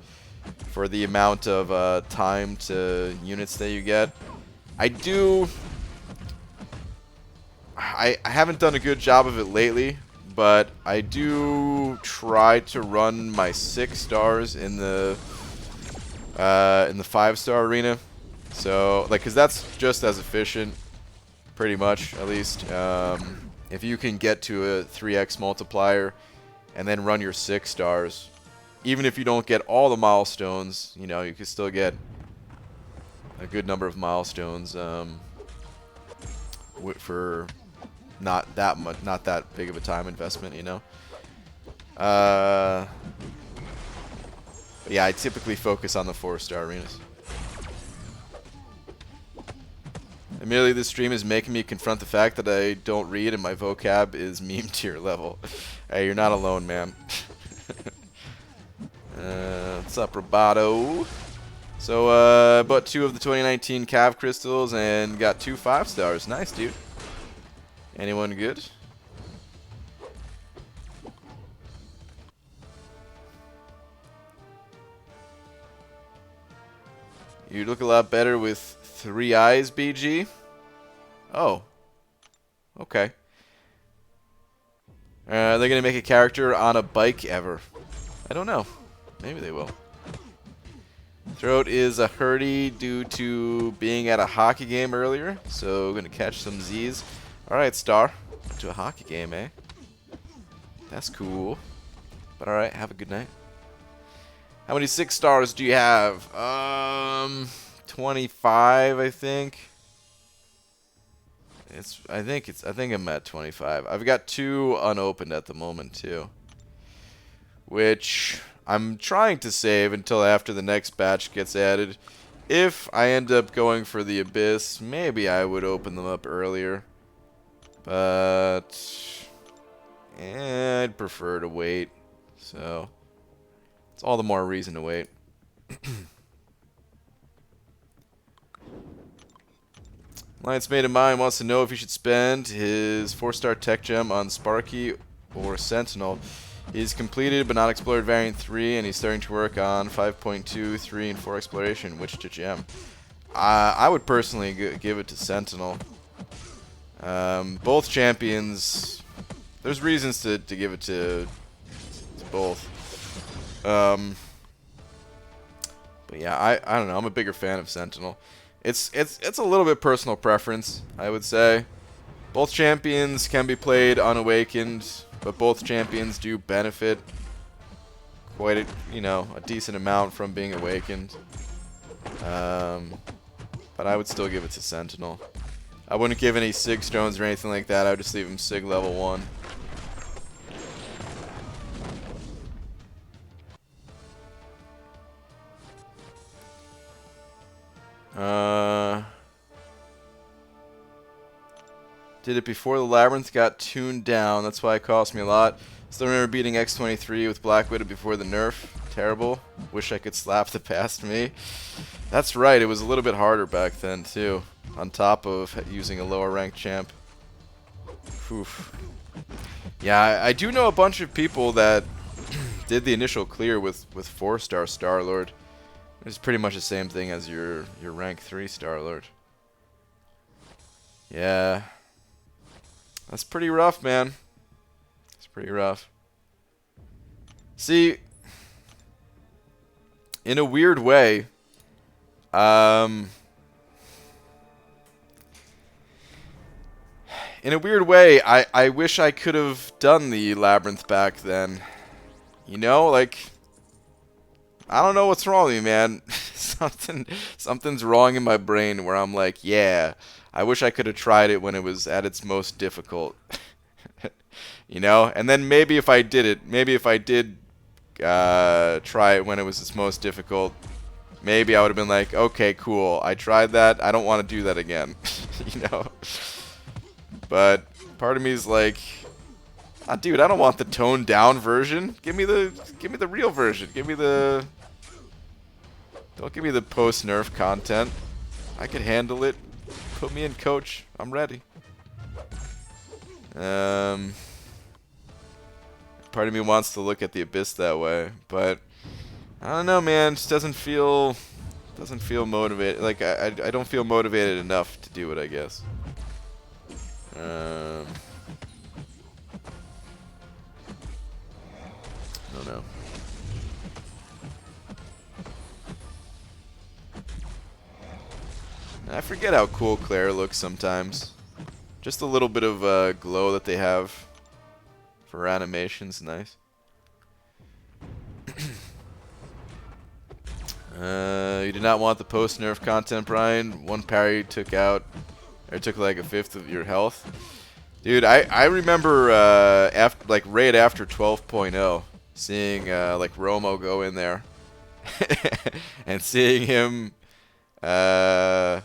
A: for the amount of time to units that you get. I haven't done a good job of it lately, but I do try to run my 6 stars in the 5-star arena. So, like, cause that's just as efficient, pretty much, at least. If you can get to a 3x multiplier and then run your 6 stars, even if you don't get all the milestones, you know, you can still get a good number of milestones for not that big of a time investment, you know. But yeah, I typically focus on the 4-star arenas. Immediately, this stream is making me confront the fact that I don't read and my vocab is meme tier level. Hey, you're not alone, man. What's up, Roboto? So, bought 2 of the 2019 Cav crystals and got 2 5-stars. Nice, dude. Anyone good? You look a lot better with 3 eyes, BG. Oh. Okay. Are they going to make a character on a bike ever? I don't know. Maybe they will. Throat is a hurdy due to being at a hockey game earlier, so going to catch some Z's. Alright, Star. Went to a hockey game, eh? That's cool. But alright, have a good night. How many 6 stars do you have? 25, I think. I think I'm at 25. I've got 2 unopened at the moment too. which I'm trying to save until after the next batch gets added. If I end up going for the Abyss, maybe I would open them up earlier. But I'd prefer to wait. So it's all the more reason to wait. Alliance Mate of Mine wants to know if he should spend his 4-star tech gem on Sparky or Sentinel. He's completed but not explored variant 3, and he's starting to work on 5.2, 3, and 4 exploration. Which to gem? I would personally give it to Sentinel. Both champions, there's reasons to give it to both. But yeah, I don't know. I'm a bigger fan of Sentinel. It's a little bit personal preference, I would say. Both champions can be played unawakened, but both champions do benefit quite a decent amount from being awakened. But I would still give it to Sentinel. I wouldn't give any Sig Stones or anything like that. I would just leave him Sig level 1. Did it before the Labyrinth got tuned down. That's why it cost me a lot. Still remember beating X23 with Black Widow before the nerf. Terrible. Wish I could slap the past me. That's right. It was a little bit harder back then, too. On top of using a lower ranked champ. Oof. Yeah, I do know a bunch of people that did the initial clear with 4-star Star-Lord. It's pretty much the same thing as your rank 3 Star-Lord. Yeah. That's pretty rough, man. It's pretty rough. See, in a weird way, I wish I could have done the Labyrinth back then. You know, like, I don't know what's wrong with me, man. Something's wrong in my brain where I'm like, yeah, I wish I could have tried it when it was at its most difficult. You know? And then maybe if I did try it when it was its most difficult, maybe I would have been like, okay, cool, I tried that, I don't want to do that again. You know? But part of me is like, dude, I don't want the toned down version. Give me the real version. Don't give me the post nerf content. I can handle it. Put me in, coach. I'm ready. Part of me wants to look at the Abyss that way, but I don't know, man. It just doesn't feel motivated. Like I don't feel motivated enough to do it, I guess. I don't know. I forget how cool Claire looks sometimes. Just a little bit of glow that they have for animation's nice. You did not want the post-nerf content, Brian. One parry took like a fifth of your health. Dude, I remember right after 12.0 seeing like Romo go in there and seeing him that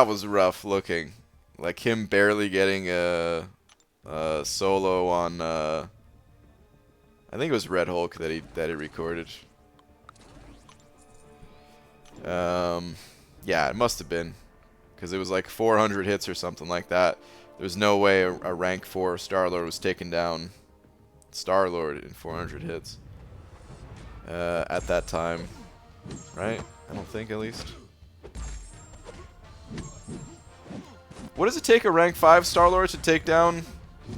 A: was rough looking. Like him barely getting a solo on I think it was Red Hulk that he recorded. Yeah, it must have been, because it was like 400 hits or something like that. There's no way a rank 4 Star-Lord was taking down Star-Lord in 400 hits at that time, right? I don't think, at least. What does it take a rank 5 Star-Lord to take down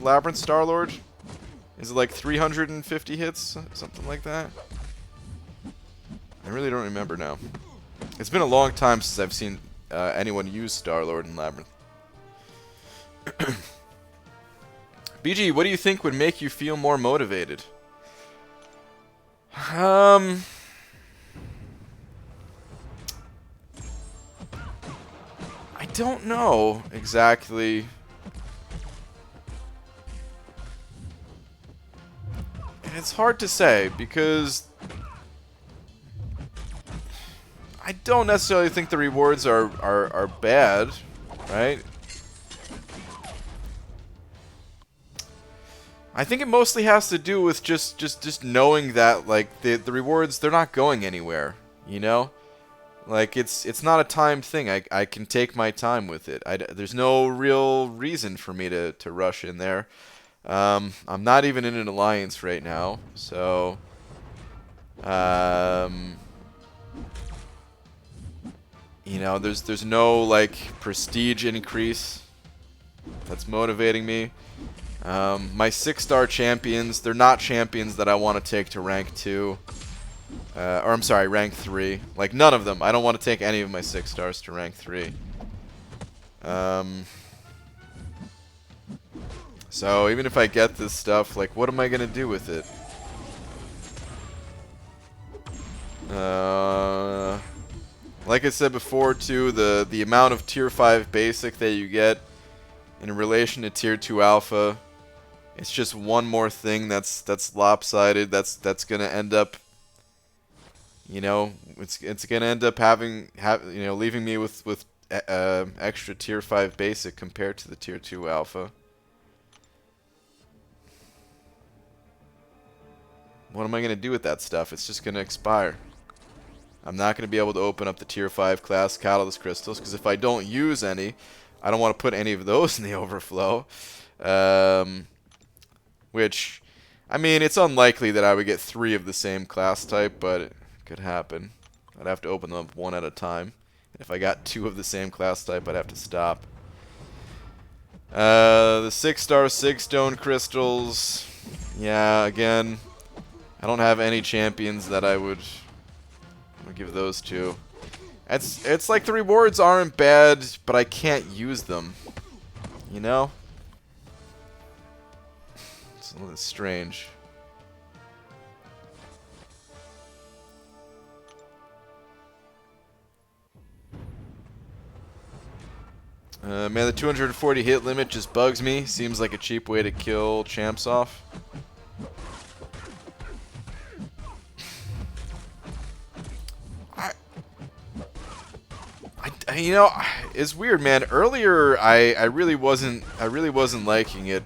A: Labyrinth Star-Lord? Is it like 350 hits? Something like that? I really don't remember now. It's been a long time since I've seen anyone use Star-Lord in Labyrinth. BG, what do you think would make you feel more motivated? I don't know exactly. it's hard to say because I don't necessarily think the rewards are bad, right? I think it mostly has to do with just knowing that like the rewards, they're not going anywhere, you know? Like it's not a time thing. I can take my time with it. There's no real reason for me to rush in there. I'm not even in an alliance right now, so you know, there's no like prestige increase that's motivating me. My 6-star champions, they're not champions that I want to take to rank 2. Or I'm sorry, rank 3. Like none of them. I don't want to take any of my 6 stars to rank 3. So even if I get this stuff, like what am I gonna do with it? Like I said before too, the amount of tier 5 basic that you get in relation to tier 2 alpha, it's just one more thing that's lopsided. That's gonna end up, you know, it's gonna end up you know, leaving me with extra tier 5 basic compared to the tier 2 alpha. What am I gonna do with that stuff? It's just gonna expire. I'm not gonna be able to open up the tier 5 class catalyst crystals because if I don't use any, I don't want to put any of those in the overflow. Which, I mean, it's unlikely that I would get 3 of the same class type, but it could happen. I'd have to open them up one at a time. If I got 2 of the same class type, I'd have to stop. The 6-star 6-stone crystals. Yeah, again, I don't have any champions that I would give those to. It's like the rewards aren't bad, but I can't use them. You know? It's a little strange. Man, the 240 hit limit just bugs me. Seems like a cheap way to kill champs off. You know, it's weird, man. Earlier, I really wasn't liking it.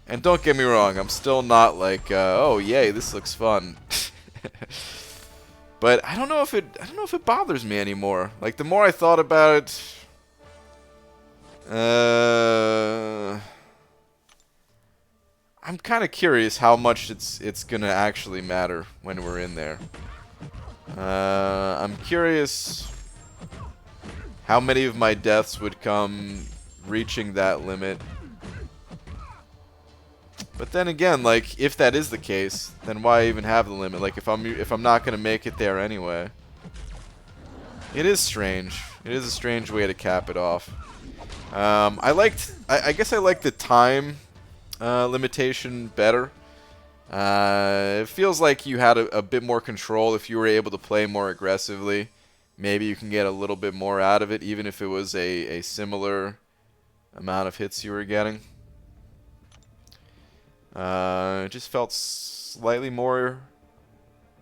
A: And don't get me wrong, I'm still not like, oh yay, this looks fun. But I don't know if it bothers me anymore. Like the more I thought about it, I'm kind of curious how much it's gonna actually matter when we're in there. I'm curious how many of my deaths would come reaching that limit. But then again, like if that is the case, then why even have the limit? Like if I'm not gonna make it there anyway. It is strange. It is a strange way to cap it off. I guess I like the time limitation better. It feels like you had a bit more control if you were able to play more aggressively. Maybe you can get a little bit more out of it, even if it was a similar amount of hits you were getting. It just felt slightly more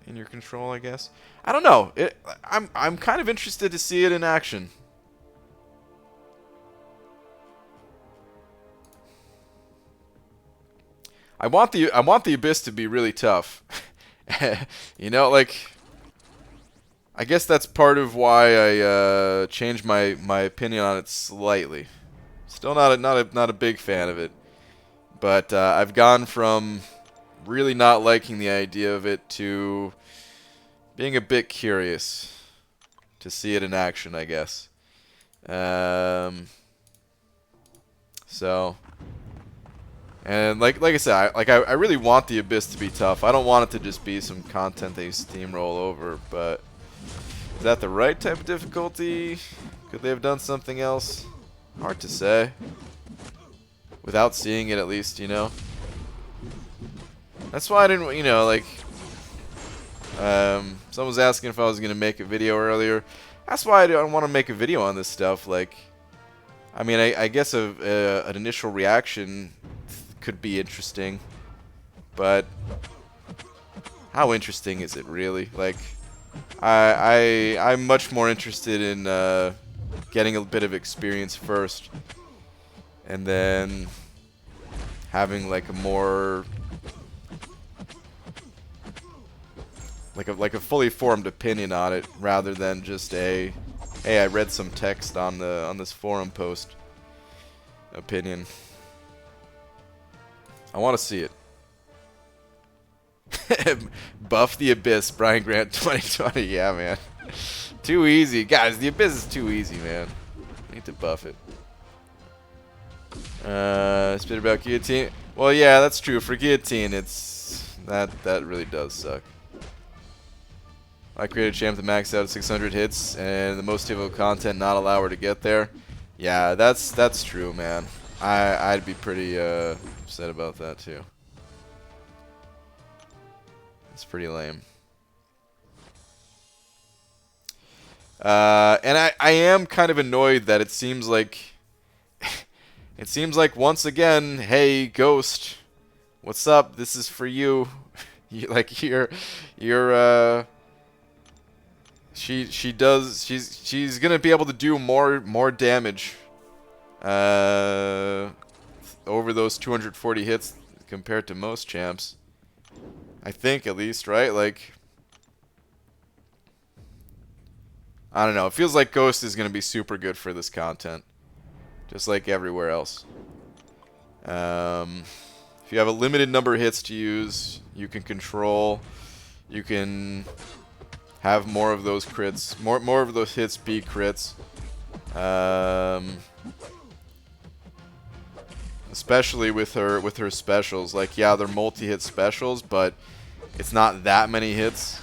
A: in your control, I guess. I don't know. I'm kind of interested to see it in action. I want the Abyss to be really tough. You know, like I guess that's part of why I changed my opinion on it slightly. Still not a big fan of it. But I've gone from really not liking the idea of it to being a bit curious to see it in action, I guess. So, and like I said, I really want the Abyss to be tough. I don't want it to just be some content they steamroll over. But is that the right type of difficulty? Could they have done something else? Hard to say. Without seeing it, at least, you know. That's why I didn't, you know, like. Someone was asking if I was gonna make a video earlier. That's why I don't want to make a video on this stuff. Like, I mean, I guess an initial reaction could be interesting, but how interesting is it really? Like, I'm much more interested in getting a bit of experience first, and then having like a more like a fully formed opinion on it, rather than just a, hey, I read some text on this forum post opinion. I want to see it. Buff the Abyss, Brian Grant 2020. Yeah, man. Too easy. Guys, the Abyss is too easy, man. I need to buff it. Spit about Guillotine. Well, yeah, that's true. For Guillotine, it's... That really does suck. I created a champ that maxed out at 600 hits, and the most difficult content not allow her to get there. Yeah, that's true, man. I'd be pretty upset about that, too. It's pretty lame. And I am kind of annoyed that it seems like once again, hey Ghost, what's up? This is for you. She's gonna be able to do more damage over those 240 hits compared to most champs. I think, at least, right? Like, I don't know. It feels like Ghost is going to be super good for this content, just like everywhere else. If you have a limited number of hits to use, you can control. You can have more of those crits, more of those hits be crits. Especially with her specials. Like, yeah, they're multi-hit specials, but it's not that many hits,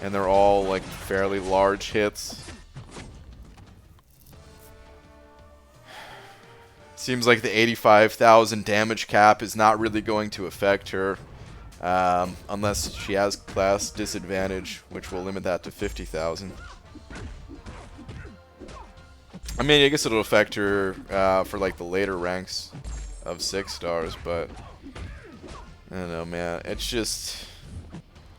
A: and they're all like fairly large hits. Seems like the 85,000 damage cap is not really going to affect her, unless she has class disadvantage, which will limit that to 50,000. I mean, I guess it'll affect her for like the later ranks of 6 stars, but I don't know, man. It's just,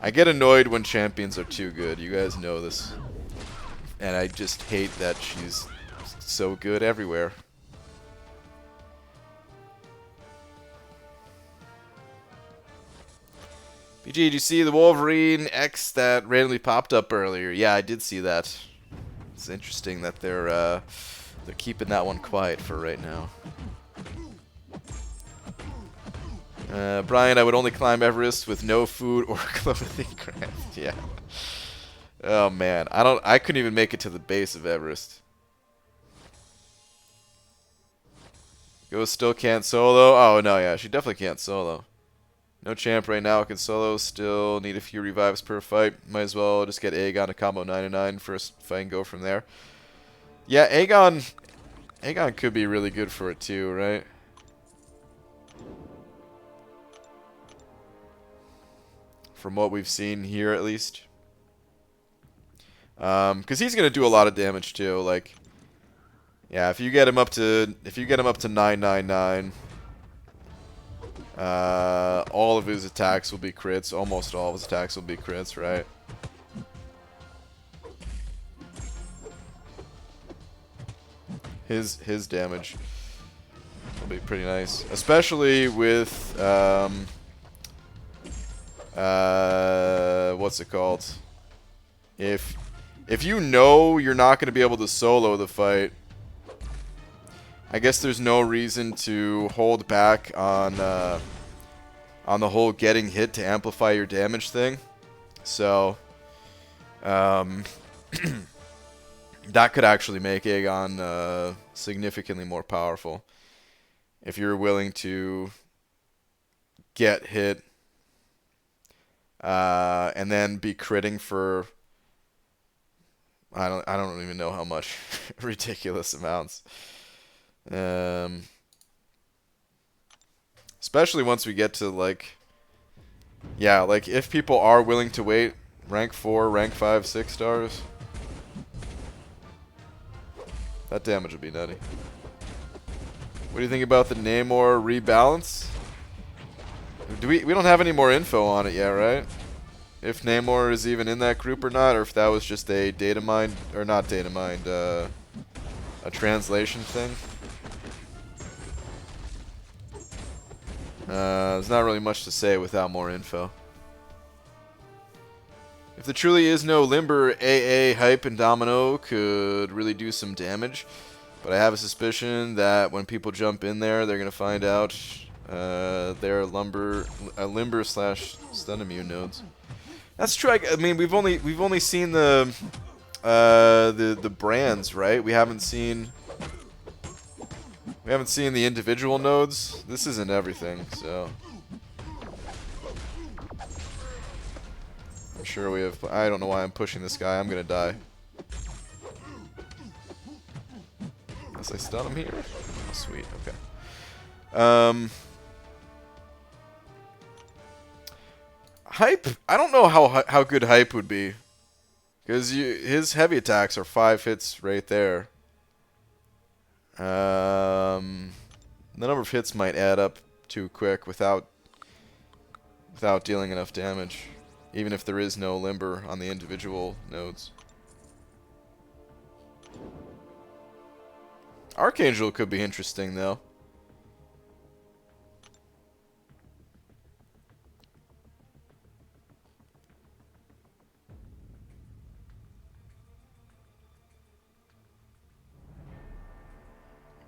A: I get annoyed when champions are too good. You guys know this. And I just hate that she's so good everywhere. BG, did you see the Wolverine X that randomly popped up earlier? Yeah, I did see that. It's interesting that they're keeping that one quiet for right now. Brian, I would only climb Everest with no food or clothing craft. Yeah. Oh man, I couldn't even make it to the base of Everest. Ghost still can't solo. Oh no, yeah, she definitely can't solo. No champ right now can solo. Still need a few revives per fight. Might as well just get Aegon to combo 9-9 first fight and go from there. Yeah, Aegon could be really good for it too, right? From what we've seen here, at least. Because he's gonna do a lot of damage too. Like, yeah, if you get him up to 999, all of his attacks will be crits. Almost all of his attacks will be crits, right? His damage will be pretty nice, especially with what's it called? If you know you're not going to be able to solo the fight, I guess there's no reason to hold back on the whole getting hit to amplify your damage thing. So, that could actually make Aegon significantly more powerful if you're willing to get hit and then be critting for I don't even know how much ridiculous amounts. Especially once we get to like, yeah, like if people are willing to wait rank 4, rank 5, 6 stars, that damage would be nutty. What do you think about the Namor rebalance? We don't have any more info on it yet, right? if Namor is even in that group or not, or if that was just a data mine, or not data mine, a translation thing. There's not really much to say without more info. If there truly is no Limber, AA, Hype, and Domino could really do some damage. But I have a suspicion that when people jump in there, they're going to find out they're Limber slash stun immune nodes. That's true. I mean, we've only seen the brands, right? We haven't seen the individual nodes. This isn't everything, so I'm sure we have. I don't know why I'm pushing this guy. I'm gonna die. Unless I stun him here. Oh, sweet. Okay. Hype. I don't know how good Hype would be, because his heavy attacks are 5 hits right there. The number of hits might add up too quick without dealing enough damage, even if there is no Limber on the individual nodes. Archangel could be interesting, though.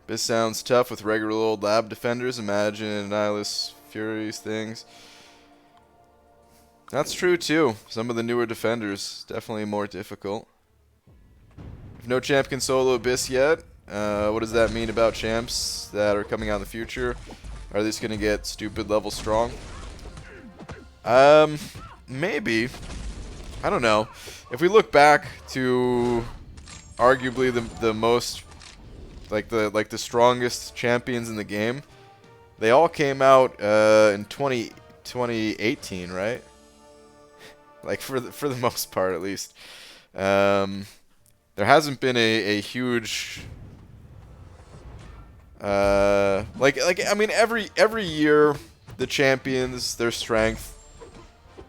A: This sounds tough with regular old lab defenders. Imagine Annihilus Furies things. That's true, too. Some of the newer defenders, definitely more difficult. If no champ can solo Abyss yet, what does that mean about champs that are coming out in the future? Are they just going to get stupid level strong? Maybe. I don't know. If we look back to arguably the most, like the strongest champions in the game, they all came out in 2018, right? Like for the most part, at least. There hasn't been a huge I mean every year the champions, their strength,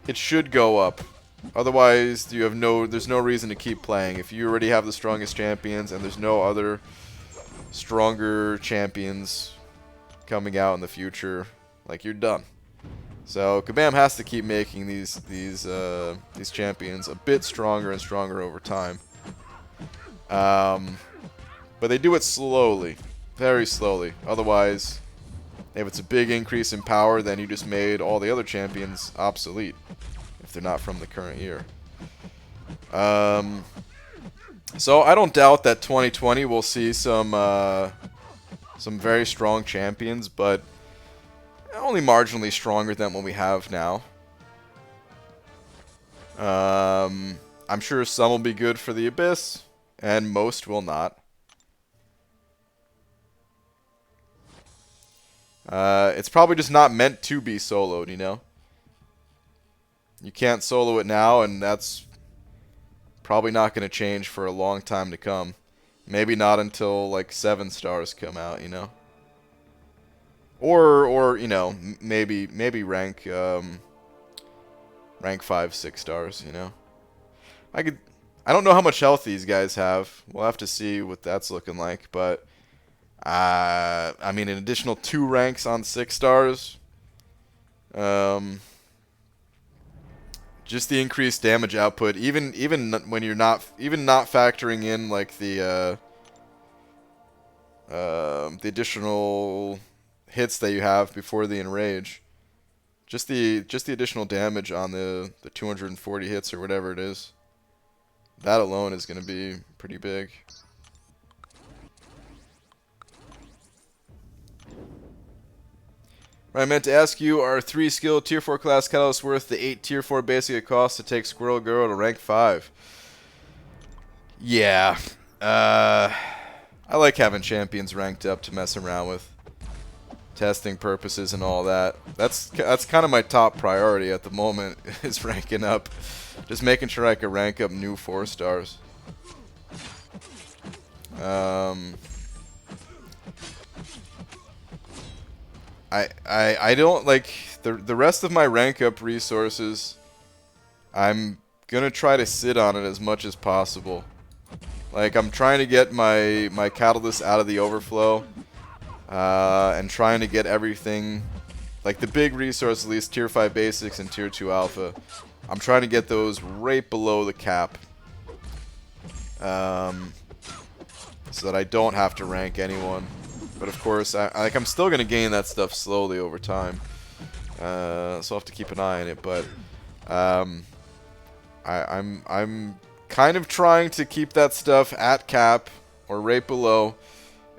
A: it should go up. Otherwise there's no reason to keep playing. If you already have the strongest champions and there's no other stronger champions coming out in the future, like, you're done. So Kabam has to keep making these champions a bit stronger and stronger over time. But they do it slowly, very slowly. Otherwise, if it's a big increase in power, then you just made all the other champions obsolete if they're not from the current year. So I don't doubt that 2020 will see some very strong champions, but only marginally stronger than what we have now. I'm sure some will be good for the Abyss, and most will not. It's probably just not meant to be soloed, you know? You can't solo it now, and that's probably not going to change for a long time to come. Maybe not until, like, 7 stars come out, you know? Or you know, maybe rank 5, 6 stars, you know? I don't know how much health these guys have. We'll have to see what that's looking like, but I mean, an additional 2 ranks on 6 stars. Just the increased damage output, even when you're not factoring in like the additional hits that you have before the enrage. Just the additional damage on the 240 hits or whatever it is. That alone is going to be pretty big. I meant to ask you, are 3 skill tier 4 class catalysts worth the 8 tier 4 basic it costs to take Squirrel Girl to rank 5? Yeah. I like having champions ranked up to mess around with. Testing purposes and all that. That's kind of my top priority at the moment, is ranking up. Just making sure I can rank up new 4 stars. I don't like the rest of my rank up resources I'm gonna try to sit on it as much as possible. Like, I'm trying to get my Catalyst out of the overflow, and trying to get everything, like the big resource, at least Tier 5 Basics and Tier 2 Alpha. I'm trying to get those right below the cap, so that I don't have to rank anyone. But of course, I'm still gonna gain that stuff slowly over time, so I'll have to keep an eye on it. But I'm kind of trying to keep that stuff at cap or right below,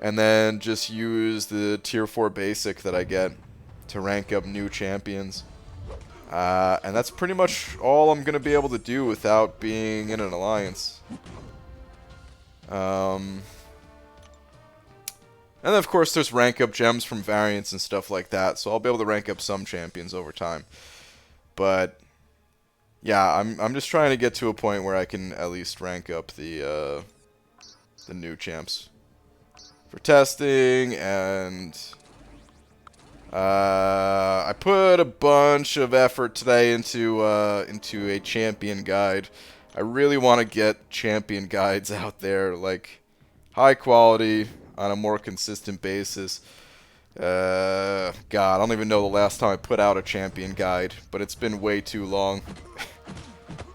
A: and then just use the Tier 4 Basic that I get to rank up new champions. And that's pretty much all I'm going to be able to do without being in an alliance. And then of course there's rank up gems from variants and stuff like that, so I'll be able to rank up some champions over time. But yeah, I'm just trying to get to a point where I can at least rank up the new champs for testing. And I put a bunch of effort today into a champion guide. I really want to get champion guides out there, like high quality on a more consistent basis. God, I don't even know the last time I put out a champion guide, but it's been way too long.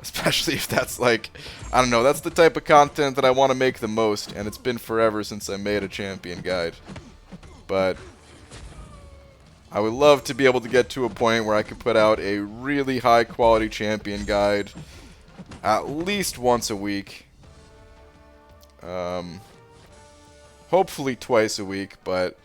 A: Especially if that's like, I don't know, that's the type of content that I want to make the most, and it's been forever since I made a champion guide. But I would love to be able to get to a point where I could put out a really high quality champion guide at least once a week. Hopefully twice a week, but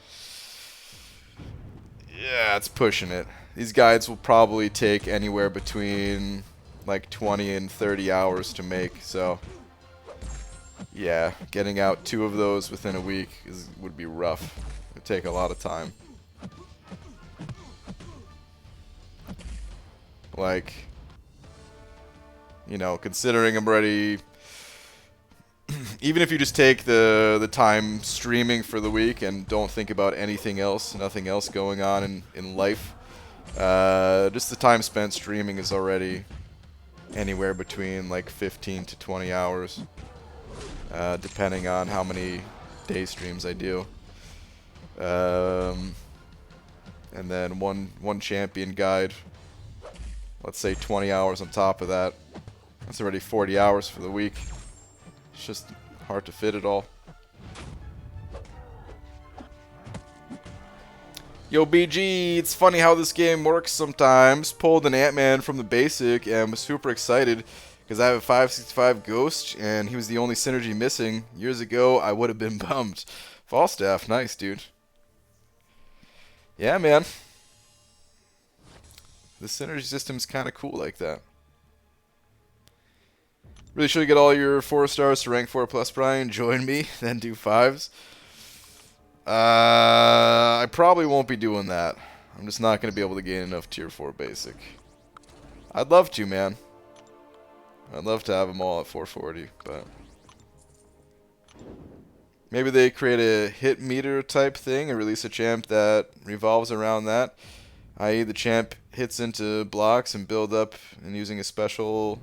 A: yeah, it's pushing it. These guides will probably take anywhere between like 20 and 30 hours to make, so yeah, getting out 2 of those within a week would be rough. It would take a lot of time. Like, you know, considering I'm already, even if you just take the time streaming for the week and don't think about anything else, nothing else going on in life, just the time spent streaming is already anywhere between like 15 to 20 hours, depending on how many day streams I do. And then one champion guide, let's say 20 hours on top of that. That's already 40 hours for the week. It's just hard to fit it all. Yo, BG, it's funny how this game works sometimes. Pulled an Ant-Man from the basic and was super excited because I have a 565 Ghost and he was the only synergy missing. Years ago, I would have been bummed. Falstaff, nice, dude. Yeah, man. The synergy system's kind of cool like that. Really should get all your 4 stars to rank 4 plus, Brian. Join me, then do 5s. I probably won't be doing that. I'm just not going to be able to gain enough tier 4 basic. I'd love to, man. I'd love to have them all at 440, but maybe they create a hit meter type thing and release a champ that revolves around that, i.e. the champ hits into blocks and build up, and using a special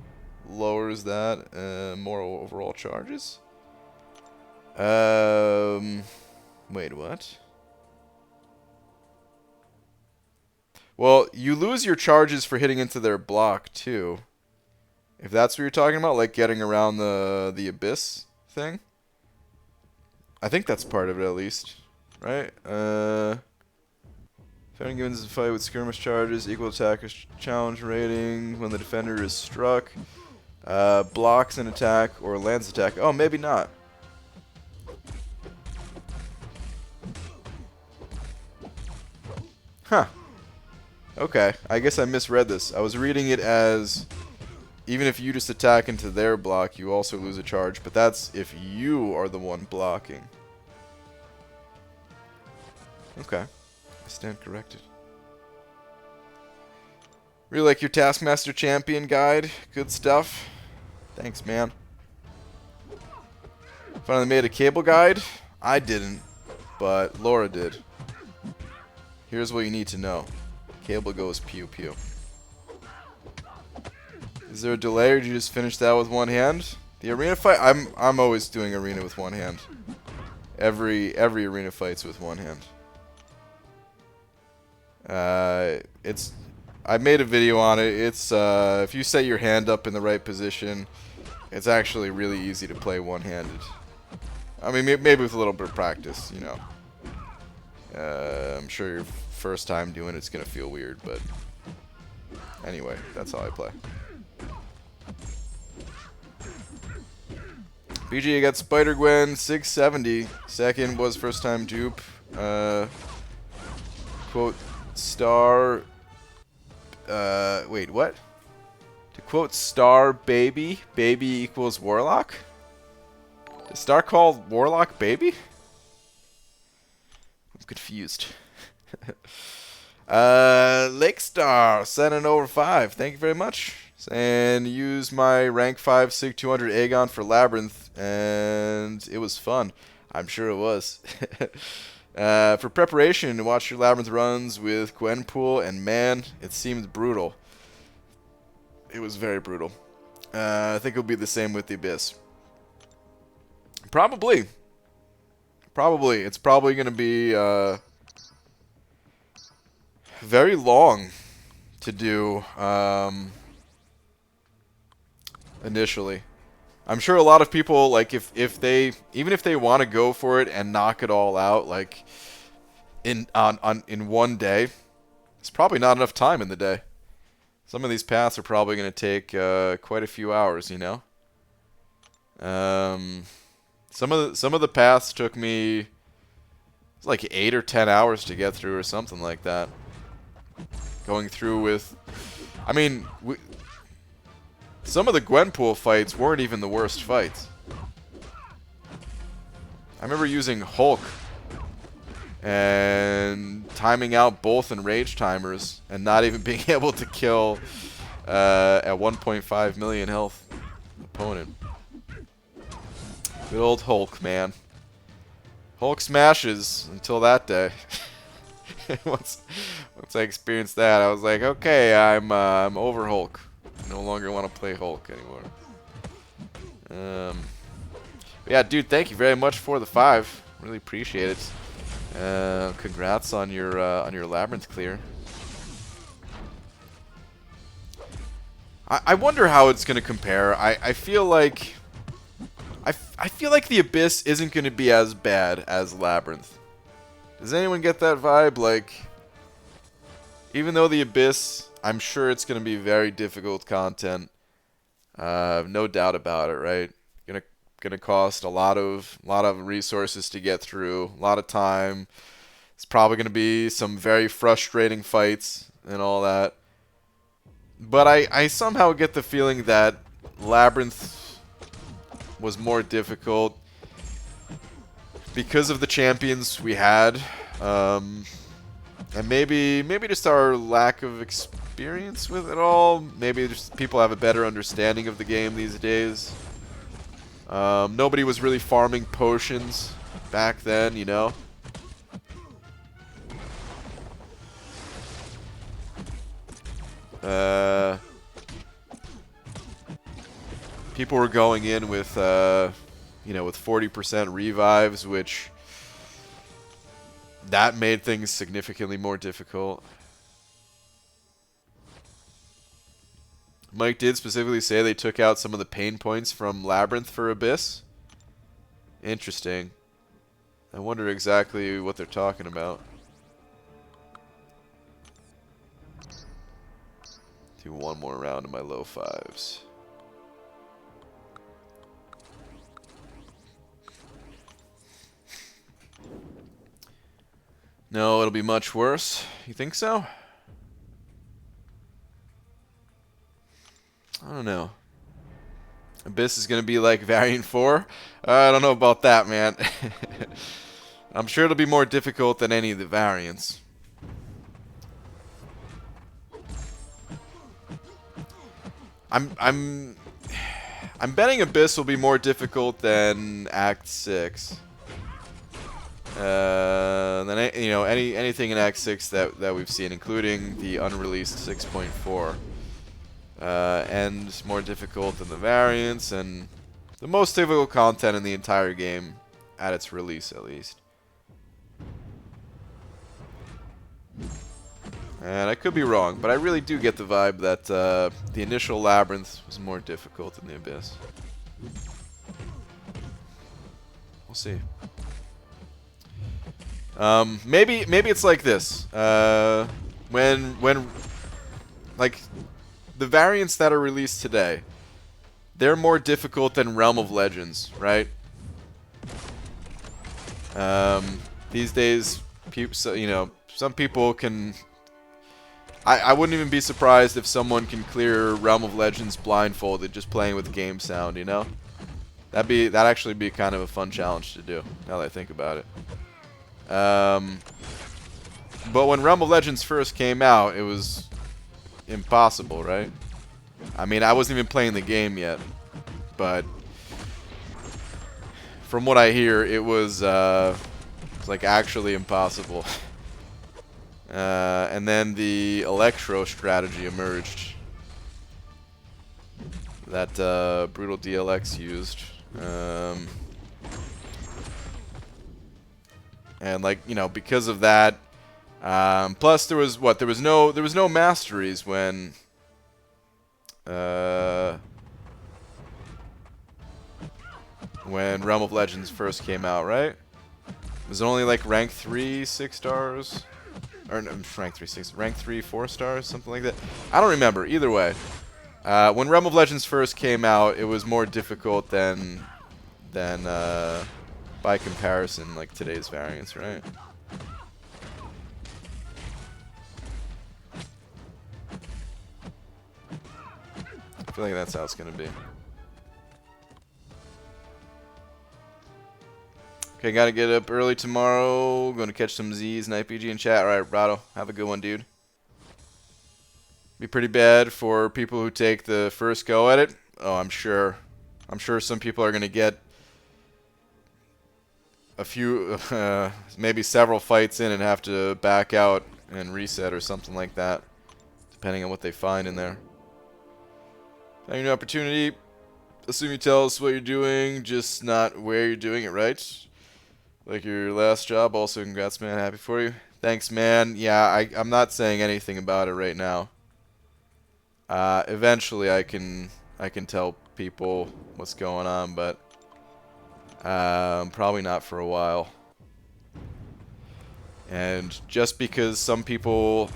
A: lowers that, more overall charges. Wait, what? Well, you lose your charges for hitting into their block too. If that's what you're talking about, like getting around the abyss thing. I think that's part of it at least, right? If anyone gives a fight with skirmish charges, equal attacker's challenge rating when the defender is struck, blocks an attack or lands attack. Oh, maybe not. Huh. Okay, I guess I misread this. I was reading it as even if you just attack into their block, you also lose a charge, but that's if you are the one blocking. Okay, I stand corrected. Really like your Taskmaster Champion guide. Good stuff. Thanks, man. Finally made a cable guide. I didn't, but Laura did. Here's what you need to know. Cable goes pew pew. Is there a delay, or did you just finish that with one hand? The arena fight, I'm always doing arena with one hand. Every arena fight's with one hand. I made a video on it. It's if you set your hand up in the right position, it's actually really easy to play one-handed. I mean, maybe with a little bit of practice, you know. I'm sure your first time doing it's gonna feel weird, but anyway, that's how I play. BG got Spider-Gwen, 670. Second was first time dupe. Quote, star... wait, what? To quote Star Baby, baby equals Warlock? Is Star called Warlock Baby? I'm confused. Lake Star, sent an over 5. Thank you very much. And use my rank 5 Sig 200 Aegon for Labyrinth, and it was fun. I'm sure it was. For preparation, watch your Labyrinth runs with Gwenpool, and man, it seemed brutal. It was very brutal. I think it'll be the same with the Abyss. Probably. Probably. It's probably going to be very long to do initially. I'm sure a lot of people, like, if they, even if they want to go for it and knock it all out, like, in one day, it's probably not enough time in the day. Some of these paths are probably going to take quite a few hours, you know. Some of the paths took me, it's like 8 or 10 hours to get through or something like that. Going through with, I mean, some of the Gwenpool fights weren't even the worst fights. I remember using Hulk and timing out both enrage timers and not even being able to kill at 1.5 million health opponent. Good old Hulk, man. Hulk smashes until that day. once I experienced that, I was like, okay, I'm over Hulk. I no longer want to play Hulk anymore. Yeah, dude, thank you very much for the 5. Really appreciate it. Congrats on your Labyrinth clear. I wonder how it's gonna compare. I feel like I feel like the Abyss isn't gonna be as bad as Labyrinth. Does anyone get that vibe? Like, even though the Abyss, I'm sure it's going to be very difficult content. No doubt about it, right? Gonna cost a lot of resources to get through, a lot of time. It's probably going to be some very frustrating fights and all that. But I somehow get the feeling that Labyrinth was more difficult because of the champions we had. And maybe just our lack of experience with it all. Maybe just people have a better understanding of the game these days. Nobody was really farming potions back then, you know. People were going in with, you know, with 40% revives, which that made things significantly more difficult. Mike did specifically say they took out some of the pain points from Labyrinth for Abyss. Interesting. I wonder exactly what they're talking about. Do one more round of my low 5s. No, it'll be much worse. You think so? I don't know. Abyss is going to be like Variant 4? I don't know about that, man. I'm sure it'll be more difficult than any of the variants. I'm betting Abyss will be more difficult than Act 6. Than, you know, anything in Act 6 that we've seen, including the unreleased 6.4. and more difficult than the variants, and the most difficult content in the entire game at its release, at least. And I could be wrong, but I really do get the vibe that the initial Labyrinth was more difficult than the Abyss. We'll see. Maybe it's like this. When like the variants that are released today, they're more difficult than Realm of Legends, right? These days, you know, some people can. I wouldn't even be surprised if someone can clear Realm of Legends blindfolded just playing with game sound, you know? That'd actually be kind of a fun challenge to do, now that I think about it. But when Realm of Legends first came out, it was impossible, right? I mean, I wasn't even playing the game yet, but from what I hear, it was like actually impossible. And then the Electro strategy emerged that Brutal DLX used. And like, you know, because of that, plus there was what? There was no masteries when Realm of Legends first came out, right? Was it only like rank 3 6 stars? Or no, rank 3 6, rank 3 4 stars, something like that. I don't remember. Either way, when Realm of Legends first came out, it was more difficult than by comparison, like today's variants, right? I feel like that's how it's gonna be. Okay, gotta get up early tomorrow. Gonna catch some Z's and IPG in chat. Alright, Rado, have a good one, dude. Be pretty bad for people who take the first go at it. Oh, I'm sure. I'm sure some people are gonna get a few, maybe several fights in and have to back out and reset or something like that, depending on what they find in there. Finding an opportunity. Assume you tell us what you're doing, just not where you're doing it, right? Like your last job. Also, congrats, man. Happy for you. Thanks, man. Yeah, I'm not saying anything about it right now. Eventually, I can tell people what's going on, but probably not for a while. And just because some people,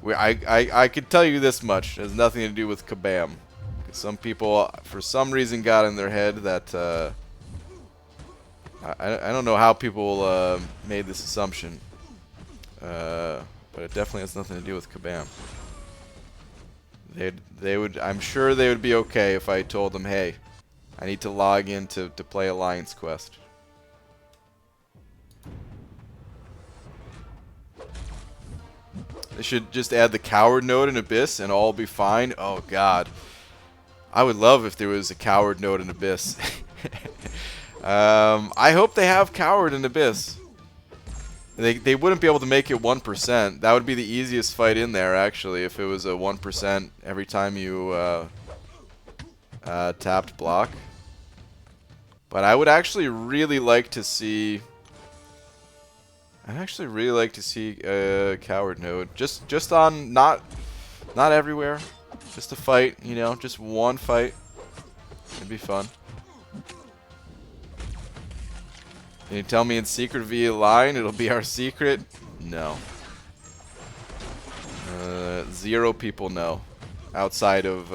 A: I could tell you this much. It has nothing to do with Kabam. Some people, for some reason, got in their head that I don't know how people made this assumption, but it definitely has nothing to do with Kabam. I'm sure they would be okay if I told them, hey, I need to log in to play Alliance Quest. They should just add the coward node in Abyss and all will be fine. Oh god, I would love if there was a coward node in Abyss. I hope they have coward in Abyss. They wouldn't be able to make it 1%. That would be the easiest fight in there, actually, if it was a 1% every time you tapped block. But I would actually really like to see. I'd actually really like to see a coward node, just on not everywhere, just a fight, you know, just one fight. It'd be fun. Can you tell me in secret via line it'll be our secret? No. 0 people know. Outside of,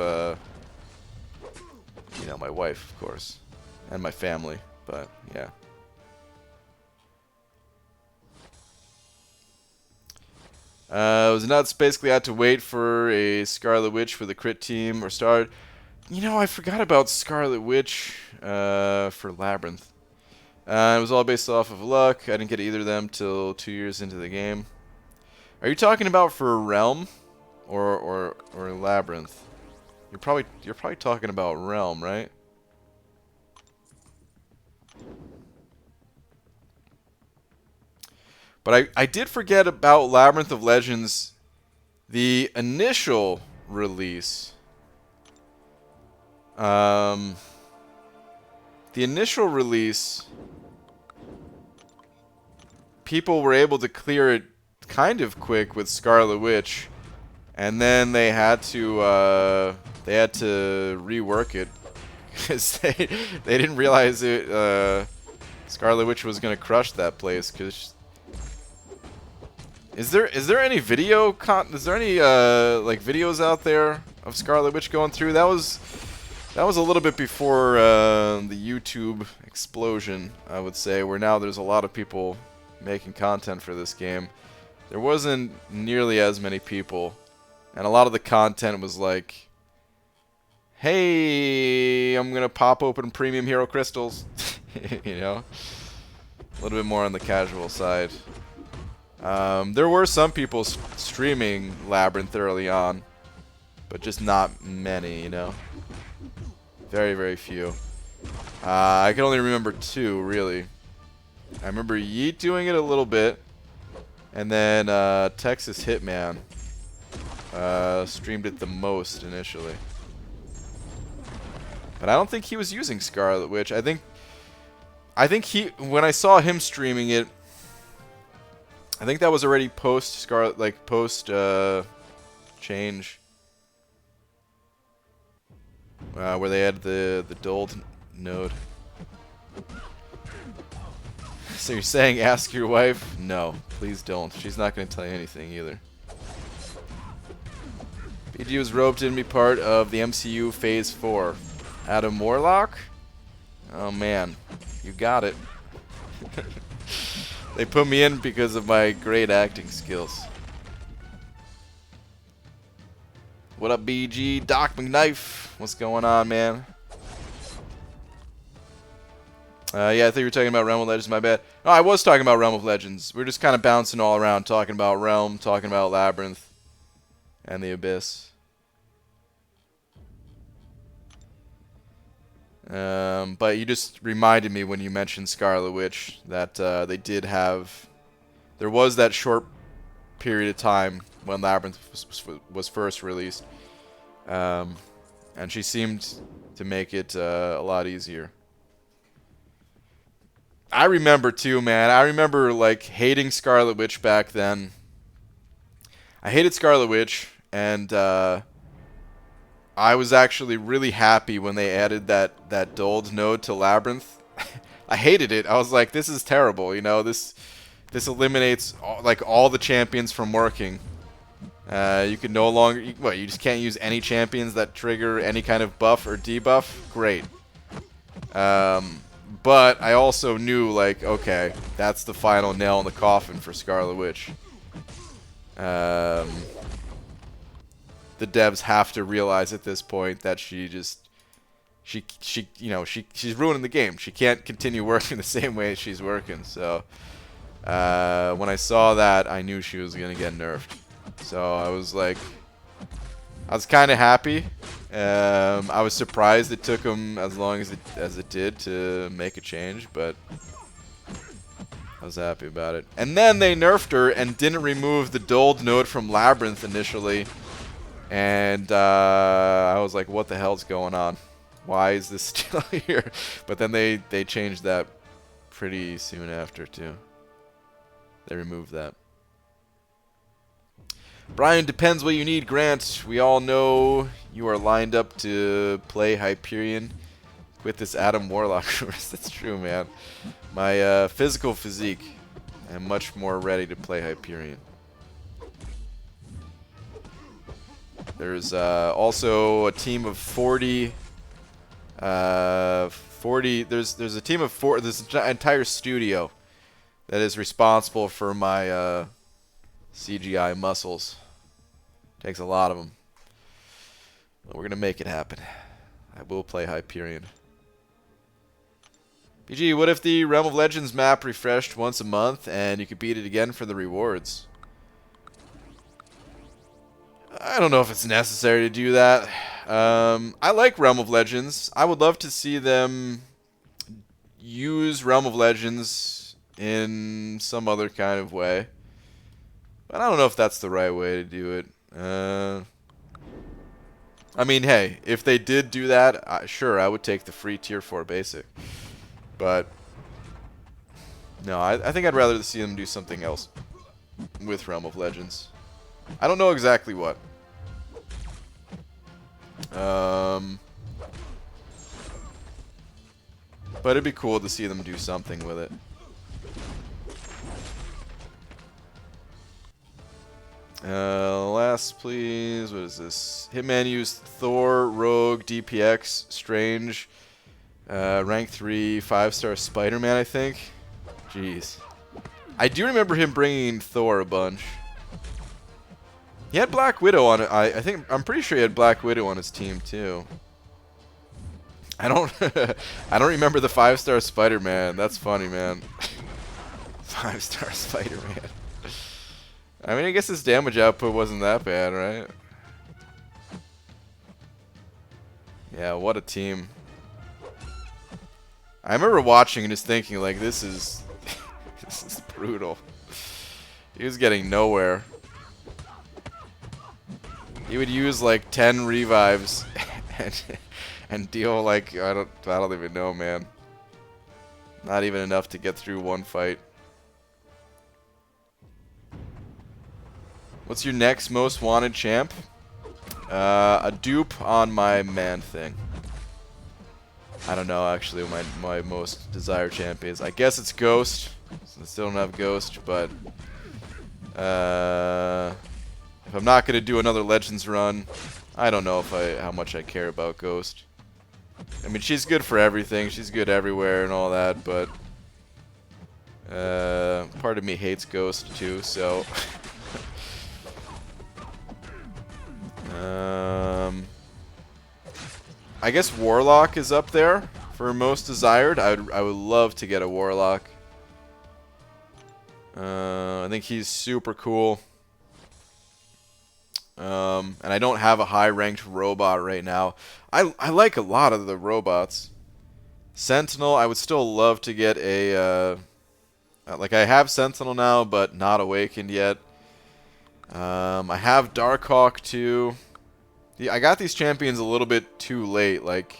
A: you know, my wife, of course. And my family, but, yeah. Was nuts. Basically had to wait for a Scarlet Witch for the crit team or start. You know, I forgot about Scarlet Witch for Labyrinth. It was all based off of luck. I didn't get either of them till 2 years into the game. Are you talking about for Realm or Labyrinth? You're probably talking about Realm, right? But I did forget about Labyrinth of Legends. The initial release, the initial release, people were able to clear it kind of quick with Scarlet Witch, and then they had to rework it because they didn't realize it. Scarlet Witch was gonna crush that place. Cause is there any video is there any like videos out there of Scarlet Witch going through? That was a little bit before the YouTube explosion, I would say, where now there's a lot of people making content for this game. There wasn't nearly as many people, and a lot of the content was like, hey, I'm gonna pop open premium hero crystals. You know, a little bit more on the casual side. There were some people streaming Labyrinth early on, but just not many, you know. Very, very few. I can only remember 2, really. I remember Yeet doing it a little bit, and then Texas Hitman streamed it the most initially. But I don't think he was using Scarlet Witch. I think he, when I saw him streaming it, I think that was already post Scarlet, like post change, where they had the dulled node. So you're saying ask your wife? No, please don't. She's not going to tell you anything either. BG was roped in to be part of the MCU Phase 4. Adam Warlock? Oh man, you got it. They put me in because of my great acting skills. What up, BG? Doc McKnife? What's going on, man? Yeah, I think you were talking about Realm of Legends, my bad. No, I was talking about Realm of Legends. We're just kind of bouncing all around, talking about Realm, talking about Labyrinth, and the Abyss. But you just reminded me when you mentioned Scarlet Witch that they did have... There was that short period of time when Labyrinth was first released. And she seemed to make it a lot easier. I remember too, man. I remember like hating Scarlet Witch back then. I hated Scarlet Witch, and I was actually really happy when they added that dulled node to Labyrinth. I hated it. I was like, this is terrible. You know, this eliminates all the champions from working. You can no longer... you just can't use any champions that trigger any kind of buff or debuff? Great. But I also knew, like, okay, that's the final nail in the coffin for Scarlet Witch. The devs have to realize at this point that she's ruining the game. She can't continue working the same way she's working. So when I saw that, I knew she was gonna get nerfed. So I was kind of happy. I was surprised it took them as long as it did to make a change, but I was happy about it. And then they nerfed her and didn't remove the dulled node from Labyrinth initially. And I was like, what the hell's going on? Why is this still here? But then they changed that pretty soon after, too. They removed that. Brian, depends what you need, Grant. We all know you are lined up to play Hyperion with this Adam Warlock course. That's true, man. My physical physique, I'm much more ready to play Hyperion. There's also a team of 40. There's a team of 4. There's an entire studio that is responsible for my CGI muscles. Takes a lot of them. But we're gonna make it happen. I will play Hyperion. BG, what if the Realm of Legends map refreshed once a month and you could beat it again for the rewards? I don't know if it's necessary to do that. I like Realm of Legends. I would love to see them use Realm of Legends in some other kind of way. But I don't know if that's the right way to do it. I mean, hey, if they did do that, sure, I would take the free tier 4 basic. But no, I think I'd rather see them do something else with Realm of Legends. I don't know exactly what. But it'd be cool to see them do something with it. Last, please. What is this? Hitman used Thor, Rogue, DPX, Strange, rank 3, 5-star Spider-Man, I think. Jeez. I do remember him bringing Thor a bunch. He had Black Widow on it. I'm pretty sure he had Black Widow on his team too. I don't I don't remember the 5-star Spider-Man. That's funny, man. 5-star Spider-Man. I mean, I guess his damage output wasn't that bad, right? Yeah, what a team. I remember watching and just thinking, like, this is this is brutal. He was getting nowhere. He would use like 10 revives and deal like I don't even know, man. Not even enough to get through one fight. What's your next most wanted champ? A dupe on my man thing. I don't know actually what my most desired champ is. I guess it's Ghost. I still don't have Ghost, but if I'm not gonna do another Legends run, I don't know how much I care about Ghost. I mean, she's good for everything. She's good everywhere and all that, but part of me hates Ghost too, so I guess Warlock is up there for most desired. I would love to get a Warlock. I think he's super cool. And I don't have a high-ranked robot right now. I like a lot of the robots. Sentinel, I would still love to get a... like, I have Sentinel now, but not Awakened yet. I have Darkhawk too. I got these champions a little bit too late. Like,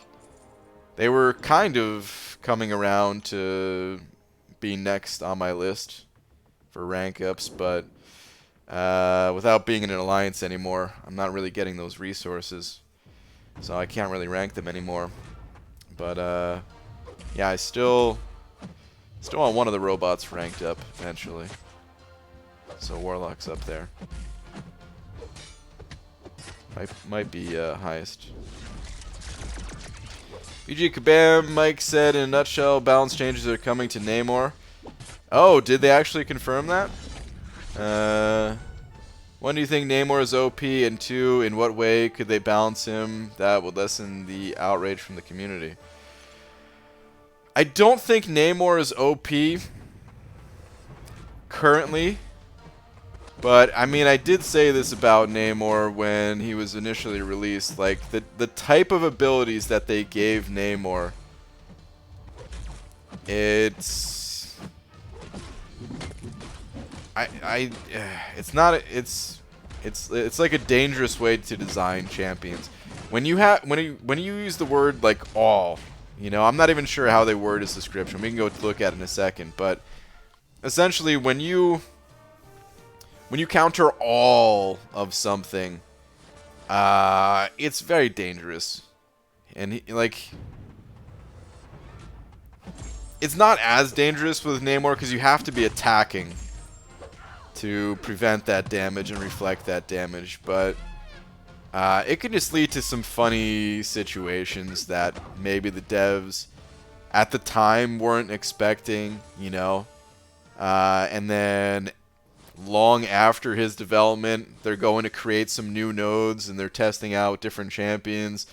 A: they were kind of coming around to be next on my list for rank ups, but without being in an alliance anymore, I'm not really getting those resources, so I can't really rank them anymore. But yeah, I still want one of the robots ranked up eventually. So Warlock's up there. Might be highest. BG Kabam, Mike said in a nutshell, balance changes are coming to Namor. Oh, did they actually confirm that? One, do you think Namor is OP? And two, in what way could they balance him that would lessen the outrage from the community? I don't think Namor is OP currently. But, I mean, I did say this about Namor when he was initially released. Like, the type of abilities that they gave Namor, it's... It's like a dangerous way to design champions. When you use the word, like, all, you know, I'm not even sure how they word his description. We can go look at it in a second. But, essentially, when you counter all of something, it's very dangerous. And, it's not as dangerous with Namor because you have to be attacking to prevent that damage and reflect that damage. But it can just lead to some funny situations that maybe the devs at the time weren't expecting, you know. And then long after his development, they're going to create some new nodes and they're testing out different champions,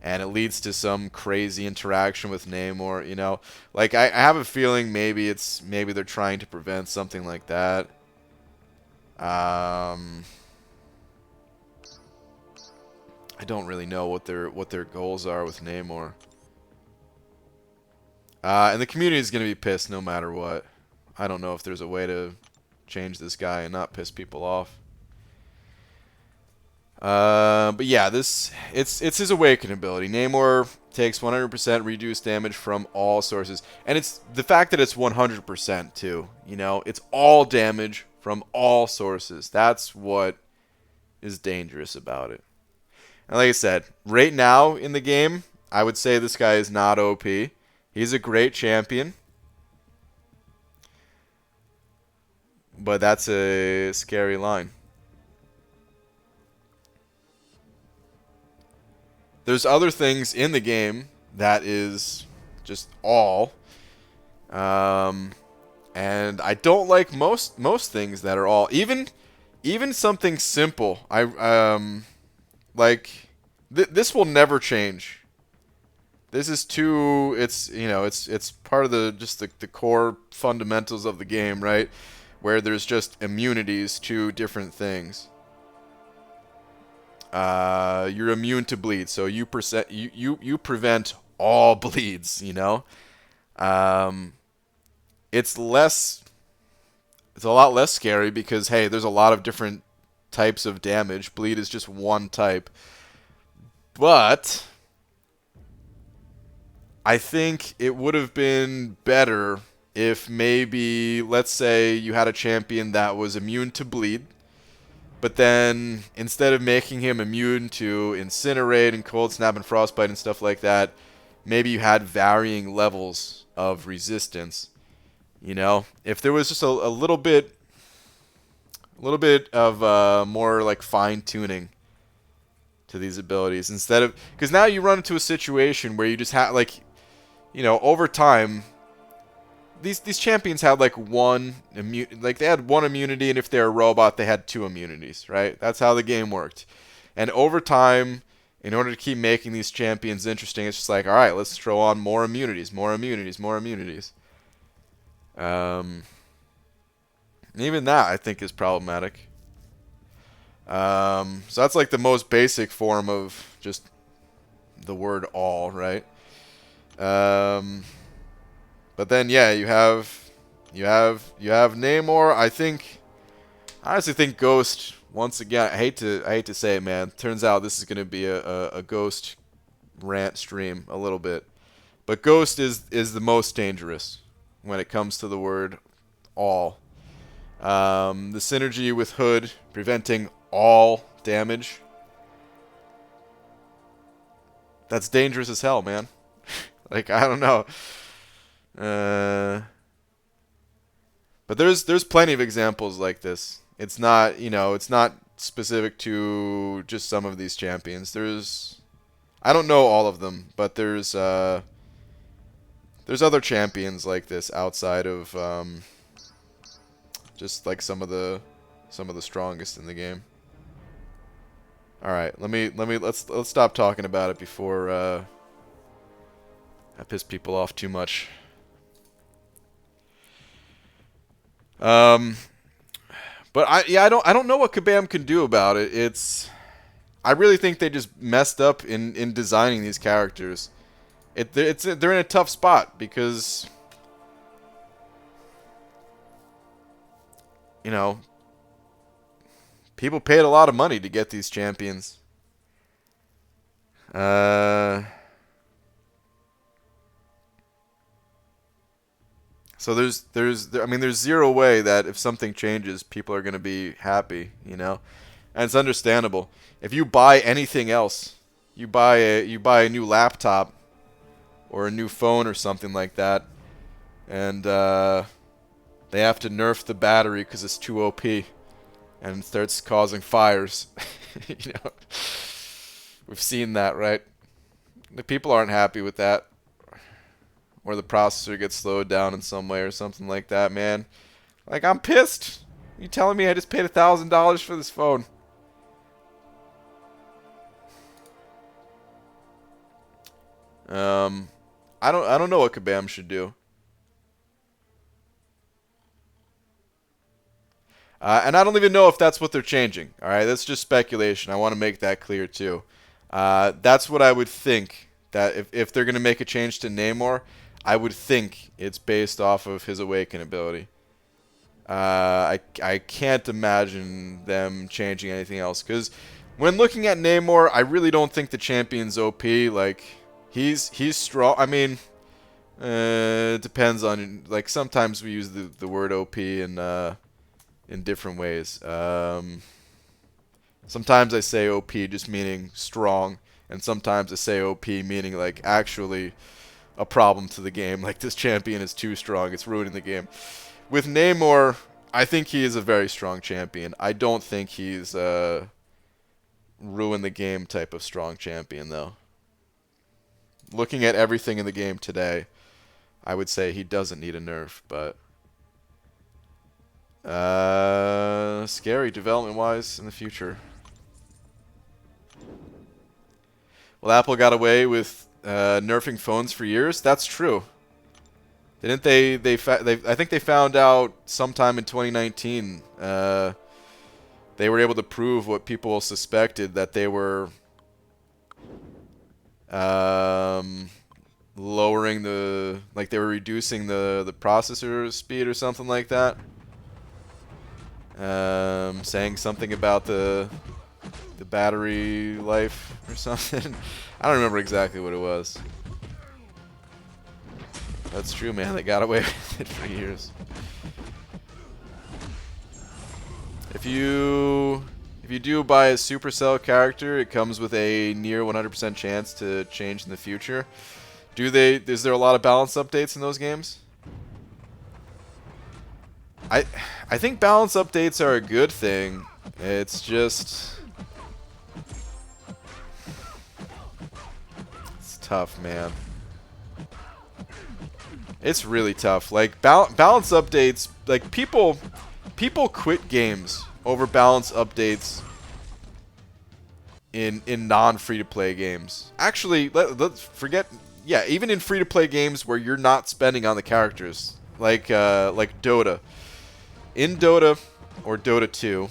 A: and it leads to some crazy interaction with Namor, you know. Like, I have a feeling maybe they're trying to prevent something like that. I don't really know what their goals are with Namor. And the community is going to be pissed no matter what. I don't know if there's a way to change this guy and not piss people off. But yeah, it's his awaken ability. Namor takes 100% reduced damage from all sources, and it's the fact that it's 100% too. You know, it's all damage from all sources. That's what is dangerous about it. And like I said, right now in the game, I would say this guy is not OP. He's a great champion, but that's a scary line. There's other things in the game that is just all. Um, and I don't like most things that are all. Even something simple. Like this will never change. This is too. It's it's part of the core fundamentals of the game, right? Where there's just immunities to different things. You're immune to bleed, so you prevent all bleeds. You know, it's less. It's a lot less scary because hey, there's a lot of different types of damage. Bleed is just one type, but I think it would have been better if maybe, let's say, you had a champion that was immune to bleed. But then, instead of making him immune to Incinerate and Cold Snap and Frostbite and stuff like that, maybe you had varying levels of resistance. You know, if there was just a little bit of more like fine tuning to these abilities, instead of, because now you run into a situation where you just have like, you know, over time, these champions had like they had one immunity, and if they're a robot, they had two immunities, right? That's how the game worked. And over time, in order to keep making these champions interesting, it's just like, all right, let's throw on more immunities, more immunities, more immunities. Even that I think is problematic. So that's like the most basic form of just the word all, right? But then yeah, you have Namor. I honestly think Ghost, once again, I hate to say it, man. Turns out this is gonna be a Ghost rant stream a little bit. But Ghost is the most dangerous when it comes to the word all. The synergy with Hood preventing all damage. That's dangerous as hell, man. Like, I don't know. But there's plenty of examples like this. It's not, it's not specific to just some of these champions. I don't know all of them, but there's other champions like this outside of just like some of the strongest in the game. All right, let's stop talking about it before I piss people off too much. But I don't know what Kabam can do about it. I really think they just messed up in designing these characters. They're in a tough spot because, people paid a lot of money to get these champions. So there's zero way that if something changes, people are going to be happy, And it's understandable. If you buy anything else, you buy a new laptop or a new phone or something like that, and they have to nerf the battery because it's too OP, and it starts causing fires. We've seen that, right? The people aren't happy with that. Or the processor gets slowed down in some way or something like that, man. Like, I'm pissed. You telling me I just paid $1,000 for this phone? I don't know what Kabam should do. And I don't even know if that's what they're changing. All right, that's just speculation. I want to make that clear too. That's what I would think. That if they're gonna make a change to Namor, I would think it's based off of his Awaken ability. I can't imagine them changing anything else, because When looking at Namor, I really don't think the champion's OP. Like, he's strong. I mean, it depends on, like, sometimes we use the word OP in different ways. Sometimes I say OP just meaning strong, and sometimes I say OP meaning like actually a problem to the game. Like, this champion is too strong, it's ruining the game. With Namor, I think he is a very strong champion. I don't think he's ruin the game type of strong champion, though. Looking at everything in the game today, I would say he doesn't need a nerf, but scary development-wise in the future. Well, Apple got away with nerfing phones for years. That's true. Didn't they? I think they found out sometime in 2019. They were able to prove what people suspected, that they were lowering the, like, they were reducing the processor speed or something like that. Saying something about the battery life or something. I don't remember exactly what it was. That's true, man. They got away with it for years. If you do buy a Supercell character, it comes with a near 100% chance to change in the future. Is there a lot of balance updates in those games? I think balance updates are a good thing. It's just, it's tough, man. It's really tough. Like, balance updates, like, people quit games over balance updates in non-free-to-play games. Actually, let's forget, yeah, even in free-to-play games where you're not spending on the characters, like Dota. In Dota, or Dota 2,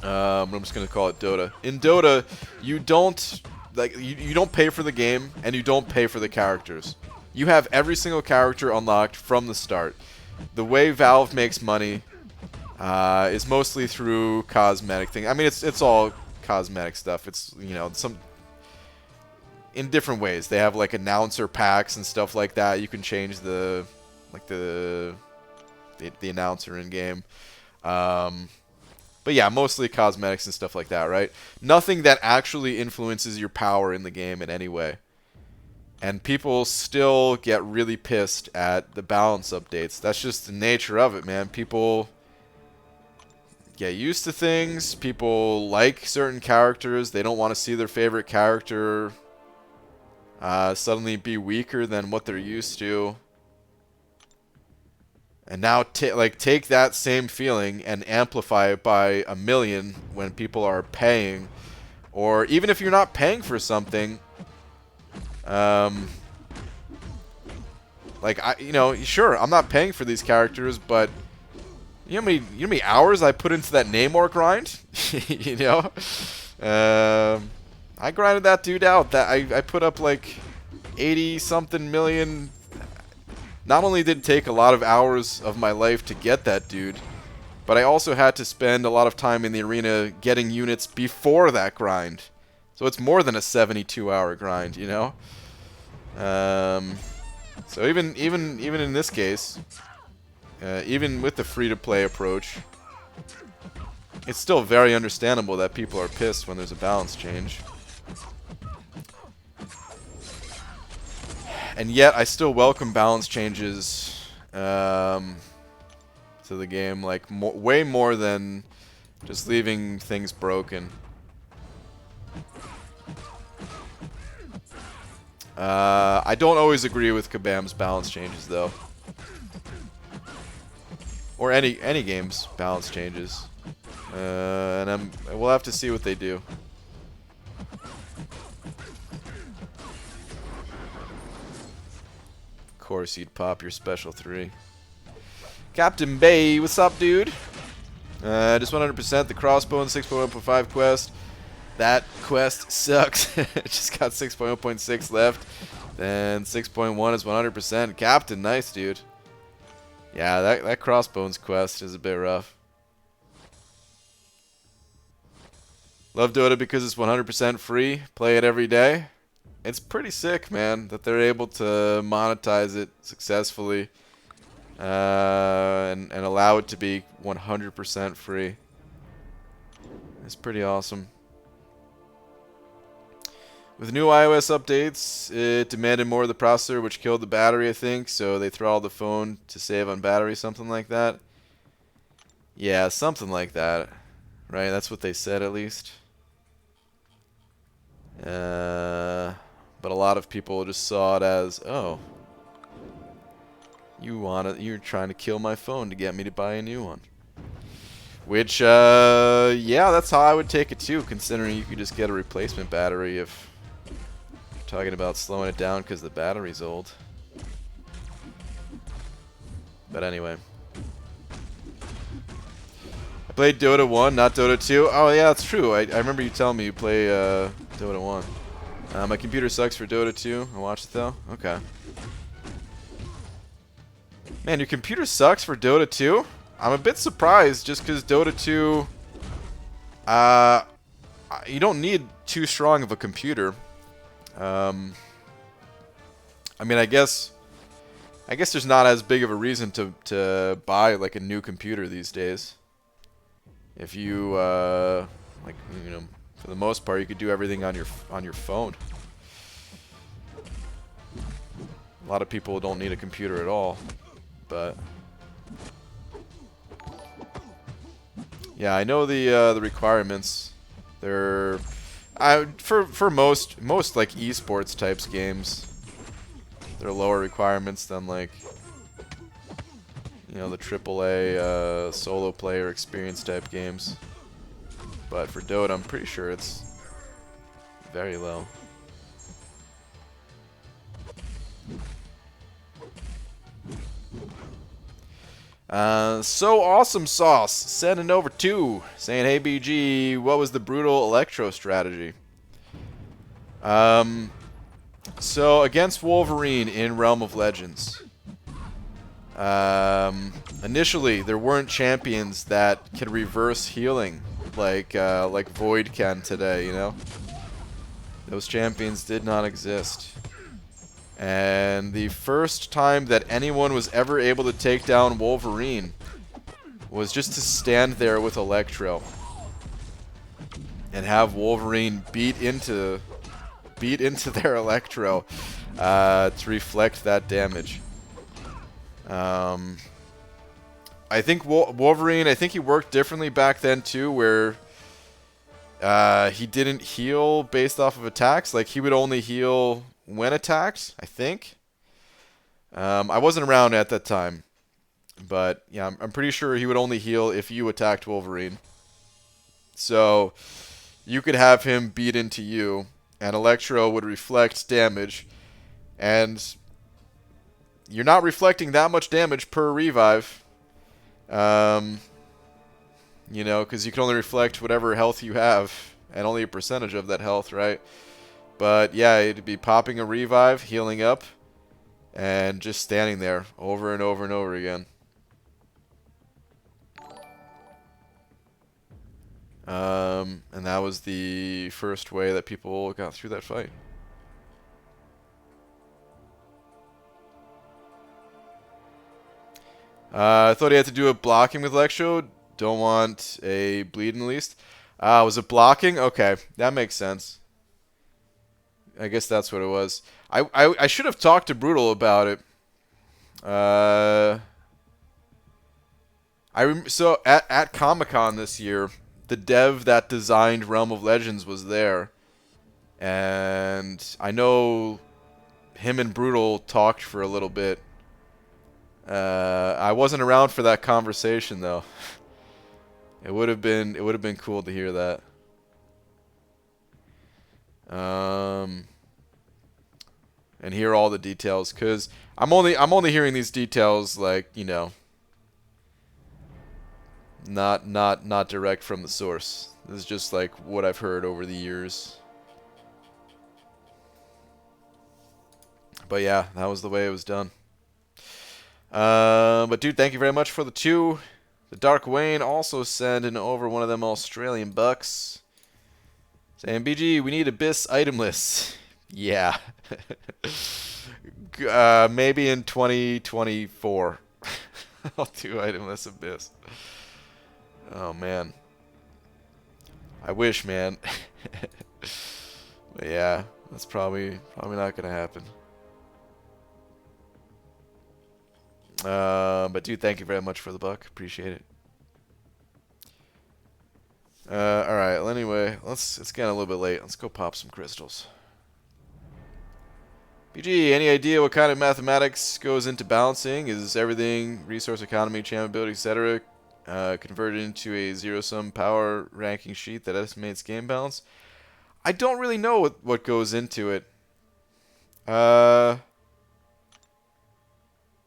A: I'm just gonna call it Dota. In Dota, you don't, like, you don't pay for the game, and you don't pay for the characters. You have every single character unlocked from the start. The way Valve makes money is mostly through cosmetic things. I mean, it's all cosmetic stuff. It's, you know, some in different ways. They have, like, announcer packs and stuff like that. You can change the, like, the announcer in game. But yeah, mostly cosmetics and stuff like that, right? Nothing that actually influences your power in the game in any way. And people still get really pissed at the balance updates. That's just the nature of it, man. People get used to things. People like certain characters. They don't want to see their favorite character suddenly be weaker than what they're used to. And now take that same feeling and amplify it by 1,000,000 when people are paying. Or even if you're not paying for something, like, sure, I'm not paying for these characters, but you know how many hours I put into that Namor grind? You know? I grinded that dude out. I put up like 80-something million. Not only did it take a lot of hours of my life to get that dude, but I also had to spend a lot of time in the arena getting units before that grind. So it's more than a 72-hour grind, you know? So even in this case, even with the free-to-play approach, it's still very understandable that people are pissed when there's a balance change. And yet, I still welcome balance changes to the game, like way more than just leaving things broken. I don't always agree with Kabam's balance changes, though, or any game's balance changes, and we'll have to see what they do. Of course, you'd pop your special 3. Captain Bay, what's up, dude? Just 100% the crossbow and 6.1.5 quest. That quest sucks. Just got 6.0.6 left. Then 6.1 is 100%. Captain, nice, dude. Yeah, that Crossbones quest is a bit rough. Love Dota because it's 100% free. Play it every day. It's pretty sick, man, that they're able to monetize it successfully and allow it to be 100% free. It's pretty awesome. With new iOS updates, it demanded more of the processor, which killed the battery, I think, so they throttled the phone to save on battery, something like that. Yeah, something like that. Right, that's what they said at least. But a lot of people just saw it as, oh, you're trying to kill my phone to get me to buy a new one. Which, yeah, that's how I would take it too, considering you could just get a replacement battery if you're talking about slowing it down because the battery's old. But anyway. I played Dota 1, not Dota 2. Oh, yeah, that's true. I remember you telling me you play Dota 1. My computer sucks for Dota 2. I watched it, though. Okay. Man, your computer sucks for Dota 2? I'm a bit surprised just because Dota 2... you don't need too strong of a computer. I mean, I guess there's not as big of a reason to buy, like, a new computer these days. If you, like, you know, for the most part, you could do everything on your phone. A lot of people don't need a computer at all, but yeah, I know the requirements. They're for most like esports types games, they're lower requirements than, like, you know, the AAA solo player experience type games. But for Dota, I'm pretty sure it's very low. So awesome sauce sending over 2 saying, hey BG, what was the brutal electro strategy? So against Wolverine in Realm of Legends, initially there weren't champions that could reverse healing like Void can today, you know? Those champions did not exist. And the first time that anyone was ever able to take down Wolverine was just to stand there with Electro and have Wolverine beat into their Electro to reflect that damage. I think Wolverine, I think he worked differently back then too, where he didn't heal based off of attacks. Like, he would only heal when attacked, I think. I wasn't around at that time, but yeah, I'm pretty sure he would only heal if you attacked Wolverine. So you could have him beat into you, and Electro would reflect damage, and you're not reflecting that much damage per revive. You know, because you can only reflect whatever health you have, and only a percentage of that health, right? But yeah, it'd be popping a revive, healing up, and just standing there over and over and over again. And that was the first way that people got through that fight. I thought he had to do a blocking with Electro. Don't want a bleed in the least. Was it blocking? Okay, that makes sense. I guess that's what it was. I should have talked to Brutal about it. So at Comic-Con this year, the dev that designed Realm of Legends was there, and I know him and Brutal talked for a little bit. I wasn't around for that conversation though. It would have been cool to hear that. And hear all the details, cause I'm only hearing these details, like, you know, not direct from the source. This is just like what I've heard over the years. But yeah, that was the way it was done. But dude, thank you very much for the 2. The Dark Wayne also sending over one of them Australian bucks. Saying, BG, we need Abyss item lists. Yeah. Maybe in 2024. I'll do itemless Abyss. Oh, man. I wish, man. But yeah, that's probably not going to happen. But dude, thank you very much for the buck. Appreciate it. Alright, well, anyway, it's getting a little bit late. Let's go pop some crystals. BG, any idea what kind of mathematics goes into balancing? Is everything, resource economy, champ ability, etc., converted into a zero-sum power ranking sheet that estimates game balance? I don't really know what goes into it. I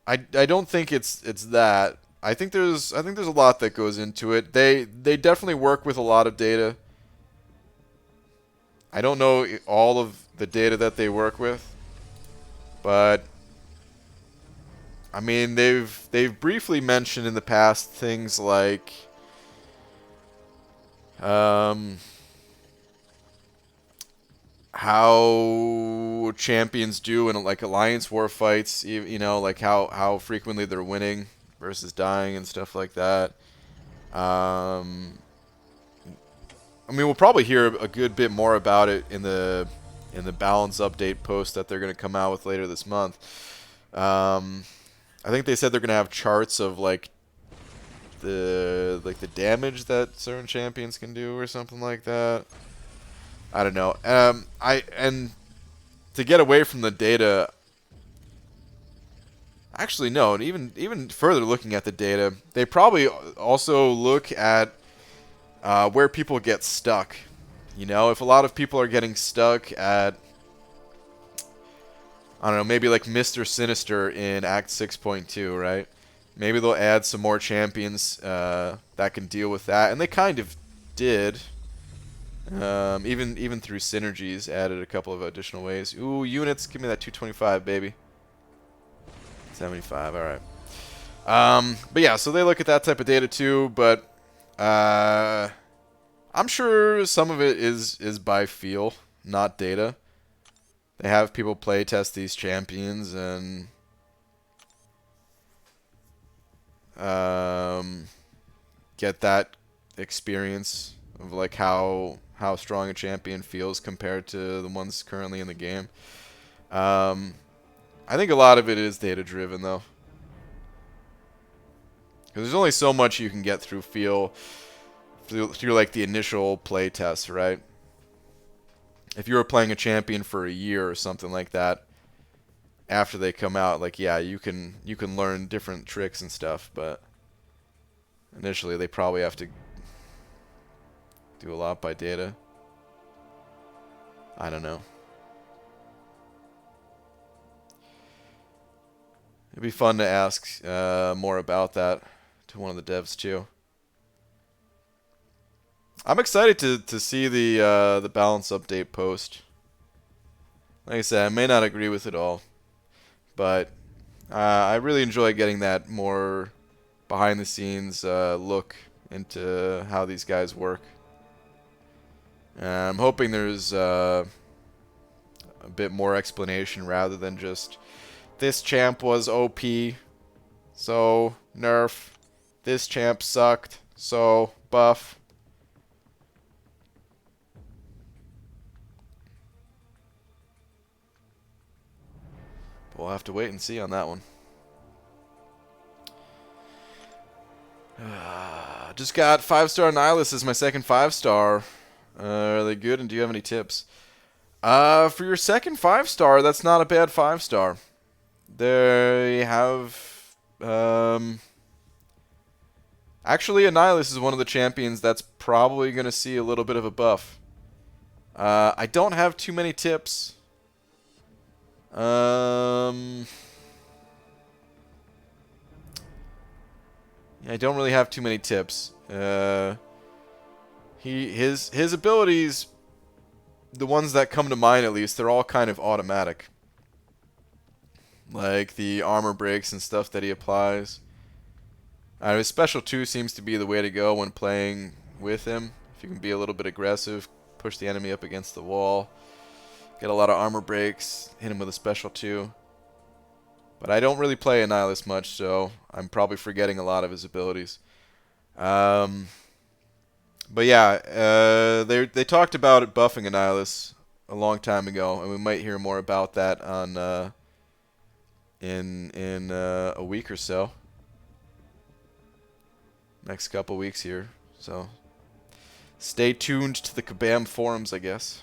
A: don't think it's that. I think there's a lot that goes into it. They definitely work with a lot of data. I don't know all of the data that they work with, but I mean they've briefly mentioned in the past things like how champions do in like alliance war fights, you know, like how frequently they're winning versus dying and stuff like that. I mean, we'll probably hear a good bit more about it in the balance update post that they're going to come out with later this month. I think they said they're going to have charts of like the damage that certain champions can do or something like that. I don't know. And to get away from the data, actually no, even further looking at the data, they probably also look at where people get stuck. You know, if a lot of people are getting stuck at, I don't know, maybe like Mr. Sinister in Act 6.2, right? Maybe they'll add some more champions that can deal with that, and they kind of did. Even through synergies, added a couple of additional ways. Ooh, units, give me that 225, baby. 75, all right. But yeah, so they look at that type of data too, but I'm sure some of it is by feel, not data. They have people play test these champions and get that experience of like how strong a champion feels compared to the ones currently in the game. I think a lot of it is data driven though, because there's only so much you can get through feel through like the initial play test, right? If you were playing a champion for a year or something like that, after they come out, like yeah, you can learn different tricks and stuff, but initially they probably have to do a lot by data. I don't know. It'd be fun to ask more about that to one of the devs too. I'm excited to see the balance update post. Like I said, I may not agree with it all, but I really enjoy getting that more behind the scenes look into how these guys work. And I'm hoping there's a bit more explanation rather than just this champ was OP, so nerf. This champ sucked, so buff. We'll have to wait and see on that one. Just got 5-star Annihilus as my second 5-star. Are they good, and do you have any tips? For your second 5-star, that's not a bad 5-star. They have... Actually, Annihilus is one of the champions that's probably going to see a little bit of a buff. I don't have too many tips. Yeah, I don't really have too many tips. His abilities, the ones that come to mind at least, they're all kind of automatic. Like the armor breaks and stuff that he applies. His special 2 seems to be the way to go when playing with him. If you can be a little bit aggressive, push the enemy up against the wall. Get a lot of armor breaks. Hit him with a special too. But I don't really play Annihilus much, so I'm probably forgetting a lot of his abilities. But yeah, they talked about it buffing Annihilus a long time ago, and we might hear more about that on in a week or so. Next couple weeks here, so stay tuned to the Kabam forums, I guess.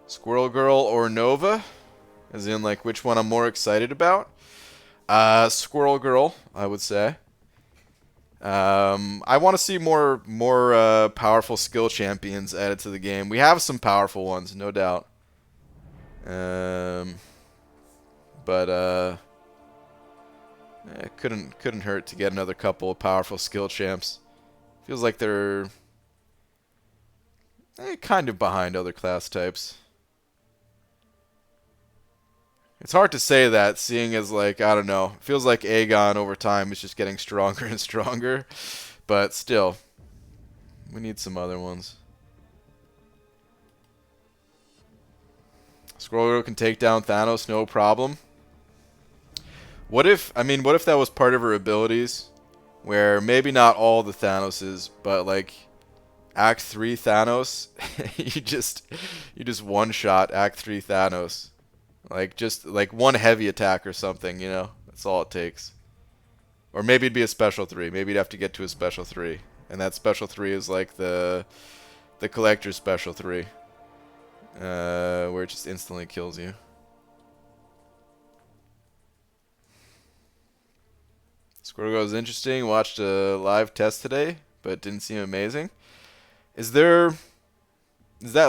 A: Squirrel Girl or Nova? As in, like, which one I'm more excited about? Squirrel Girl, I would say. I want to see more powerful skill champions added to the game. We have some powerful ones, no doubt. But it couldn't hurt to get another couple of powerful skill champs. Feels like they're kind of behind other class types. It's hard to say that, seeing as, like, I don't know, it feels like Aegon over time is just getting stronger and stronger, but still, we need some other ones. Squirrel Girl can take down Thanos, no problem. What if that was part of her abilities, where maybe not all the Thanoses, but like Act 3 Thanos, you just one-shot Act 3 Thanos. Like, just, like, one heavy attack or something, you know? That's all it takes. Or maybe it'd be a special 3. Maybe you'd have to get to a special 3. And that special 3 is like the Collector's special 3. Where it just instantly kills you. Squirrel Girl is interesting. Watched a live test today, but it didn't seem amazing. Is that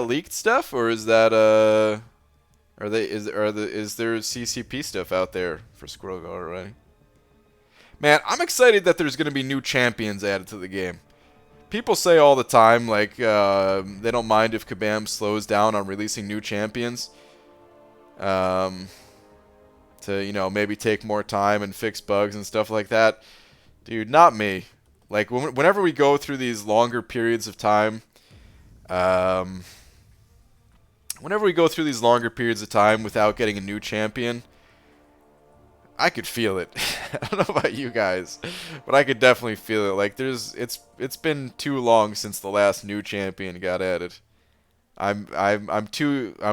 A: leaked stuff, or is that, is there CCP stuff out there for Squirrel Girl already? Man, I'm excited that there's going to be new champions added to the game. People say all the time, like, they don't mind if Kabam slows down on releasing new champions. To, you know, maybe take more time and fix bugs and stuff like that. Dude, not me. Like, whenever we go through these longer periods of time, without getting a new champion, I could feel it. I don't know about you guys, but I could definitely feel it. Like, it's been too long since the last new champion got added. I'm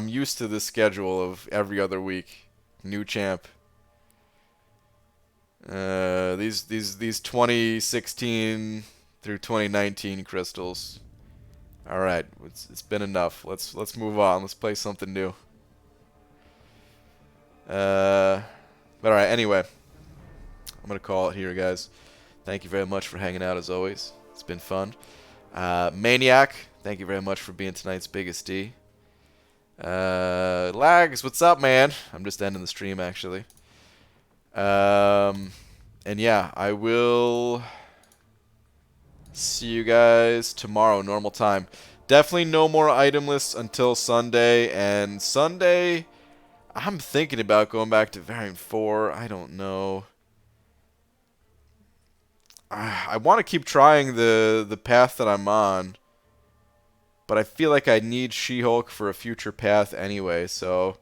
A: used to the schedule of every other week, new champ. These 2016 through 2019 crystals. All right, it's been enough. Let's move on. Let's play something new. But all right. Anyway, I'm gonna call it here, guys. Thank you very much for hanging out as always. It's been fun. Maniac, thank you very much for being tonight's biggest D. Lags, what's up, man? I'm just ending the stream actually. And yeah, I will see you guys tomorrow, normal time. Definitely no more item lists until Sunday. And Sunday, I'm thinking about going back to Variant 4. I don't know. I want to keep trying the path that I'm on. But I feel like I need She-Hulk for a future path anyway. So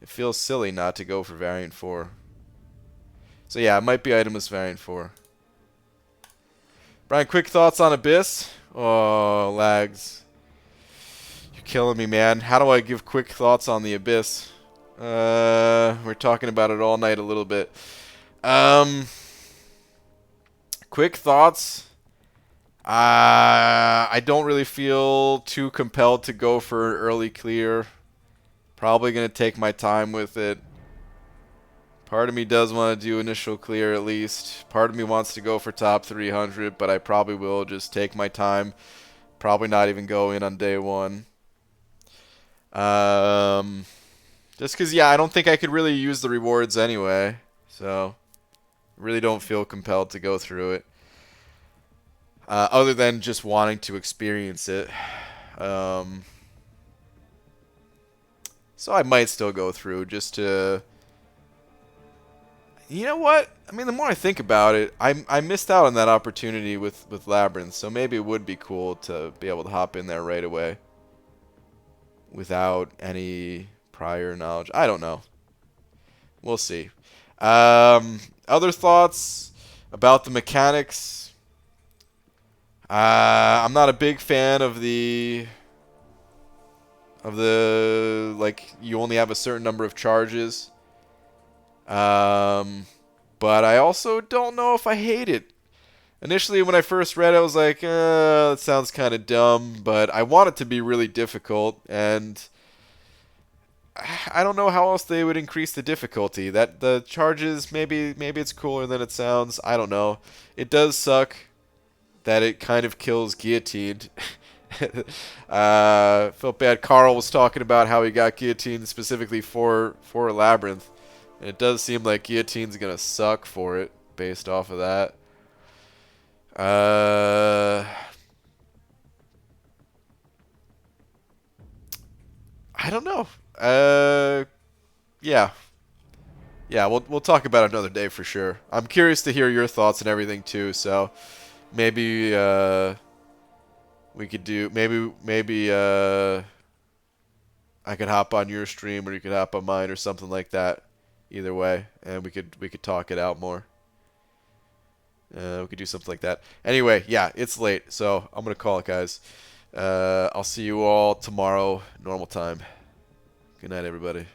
A: it feels silly not to go for Variant 4. So yeah, it might be itemless Variant 4. Brian, quick thoughts on Abyss? Oh, lags. You're killing me, man. How do I give quick thoughts on the Abyss? We're talking about it all night a little bit. Quick thoughts. I don't really feel too compelled to go for an early clear. Probably going to take my time with it. Part of me does want to do initial clear at least. Part of me wants to go for top 300, but I probably will just take my time. Probably not even go in on day one. Just because, yeah, I don't think I could really use the rewards anyway. So, really don't feel compelled to go through it. Other than just wanting to experience it. So I might still go through just to... You know what? I mean, the more I think about it, I missed out on that opportunity with Labyrinth, so maybe it would be cool to be able to hop in there right away without any prior knowledge. I don't know. We'll see. Other thoughts about the mechanics? I'm not a big fan of the like you only have a certain number of charges. But I also don't know if I hate it. Initially, when I first read it, I was like, that sounds kind of dumb, but I want it to be really difficult, and I don't know how else they would increase the difficulty. That the charges, maybe it's cooler than it sounds. I don't know. It does suck that it kind of kills Guillotine. Felt bad. Carl was talking about how he got Guillotine specifically for Labyrinth. And it does seem like Guillotine's going to suck for it based off of that. I don't know. Yeah. Yeah, we'll talk about it another day for sure. I'm curious to hear your thoughts and everything too, so maybe we could do maybe I could hop on your stream or you could hop on mine or something like that. Either way, and we could talk it out more. We could do something like that. Anyway, yeah, it's late, so I'm gonna call it, guys. I'll see you all tomorrow, normal time. Good night, everybody.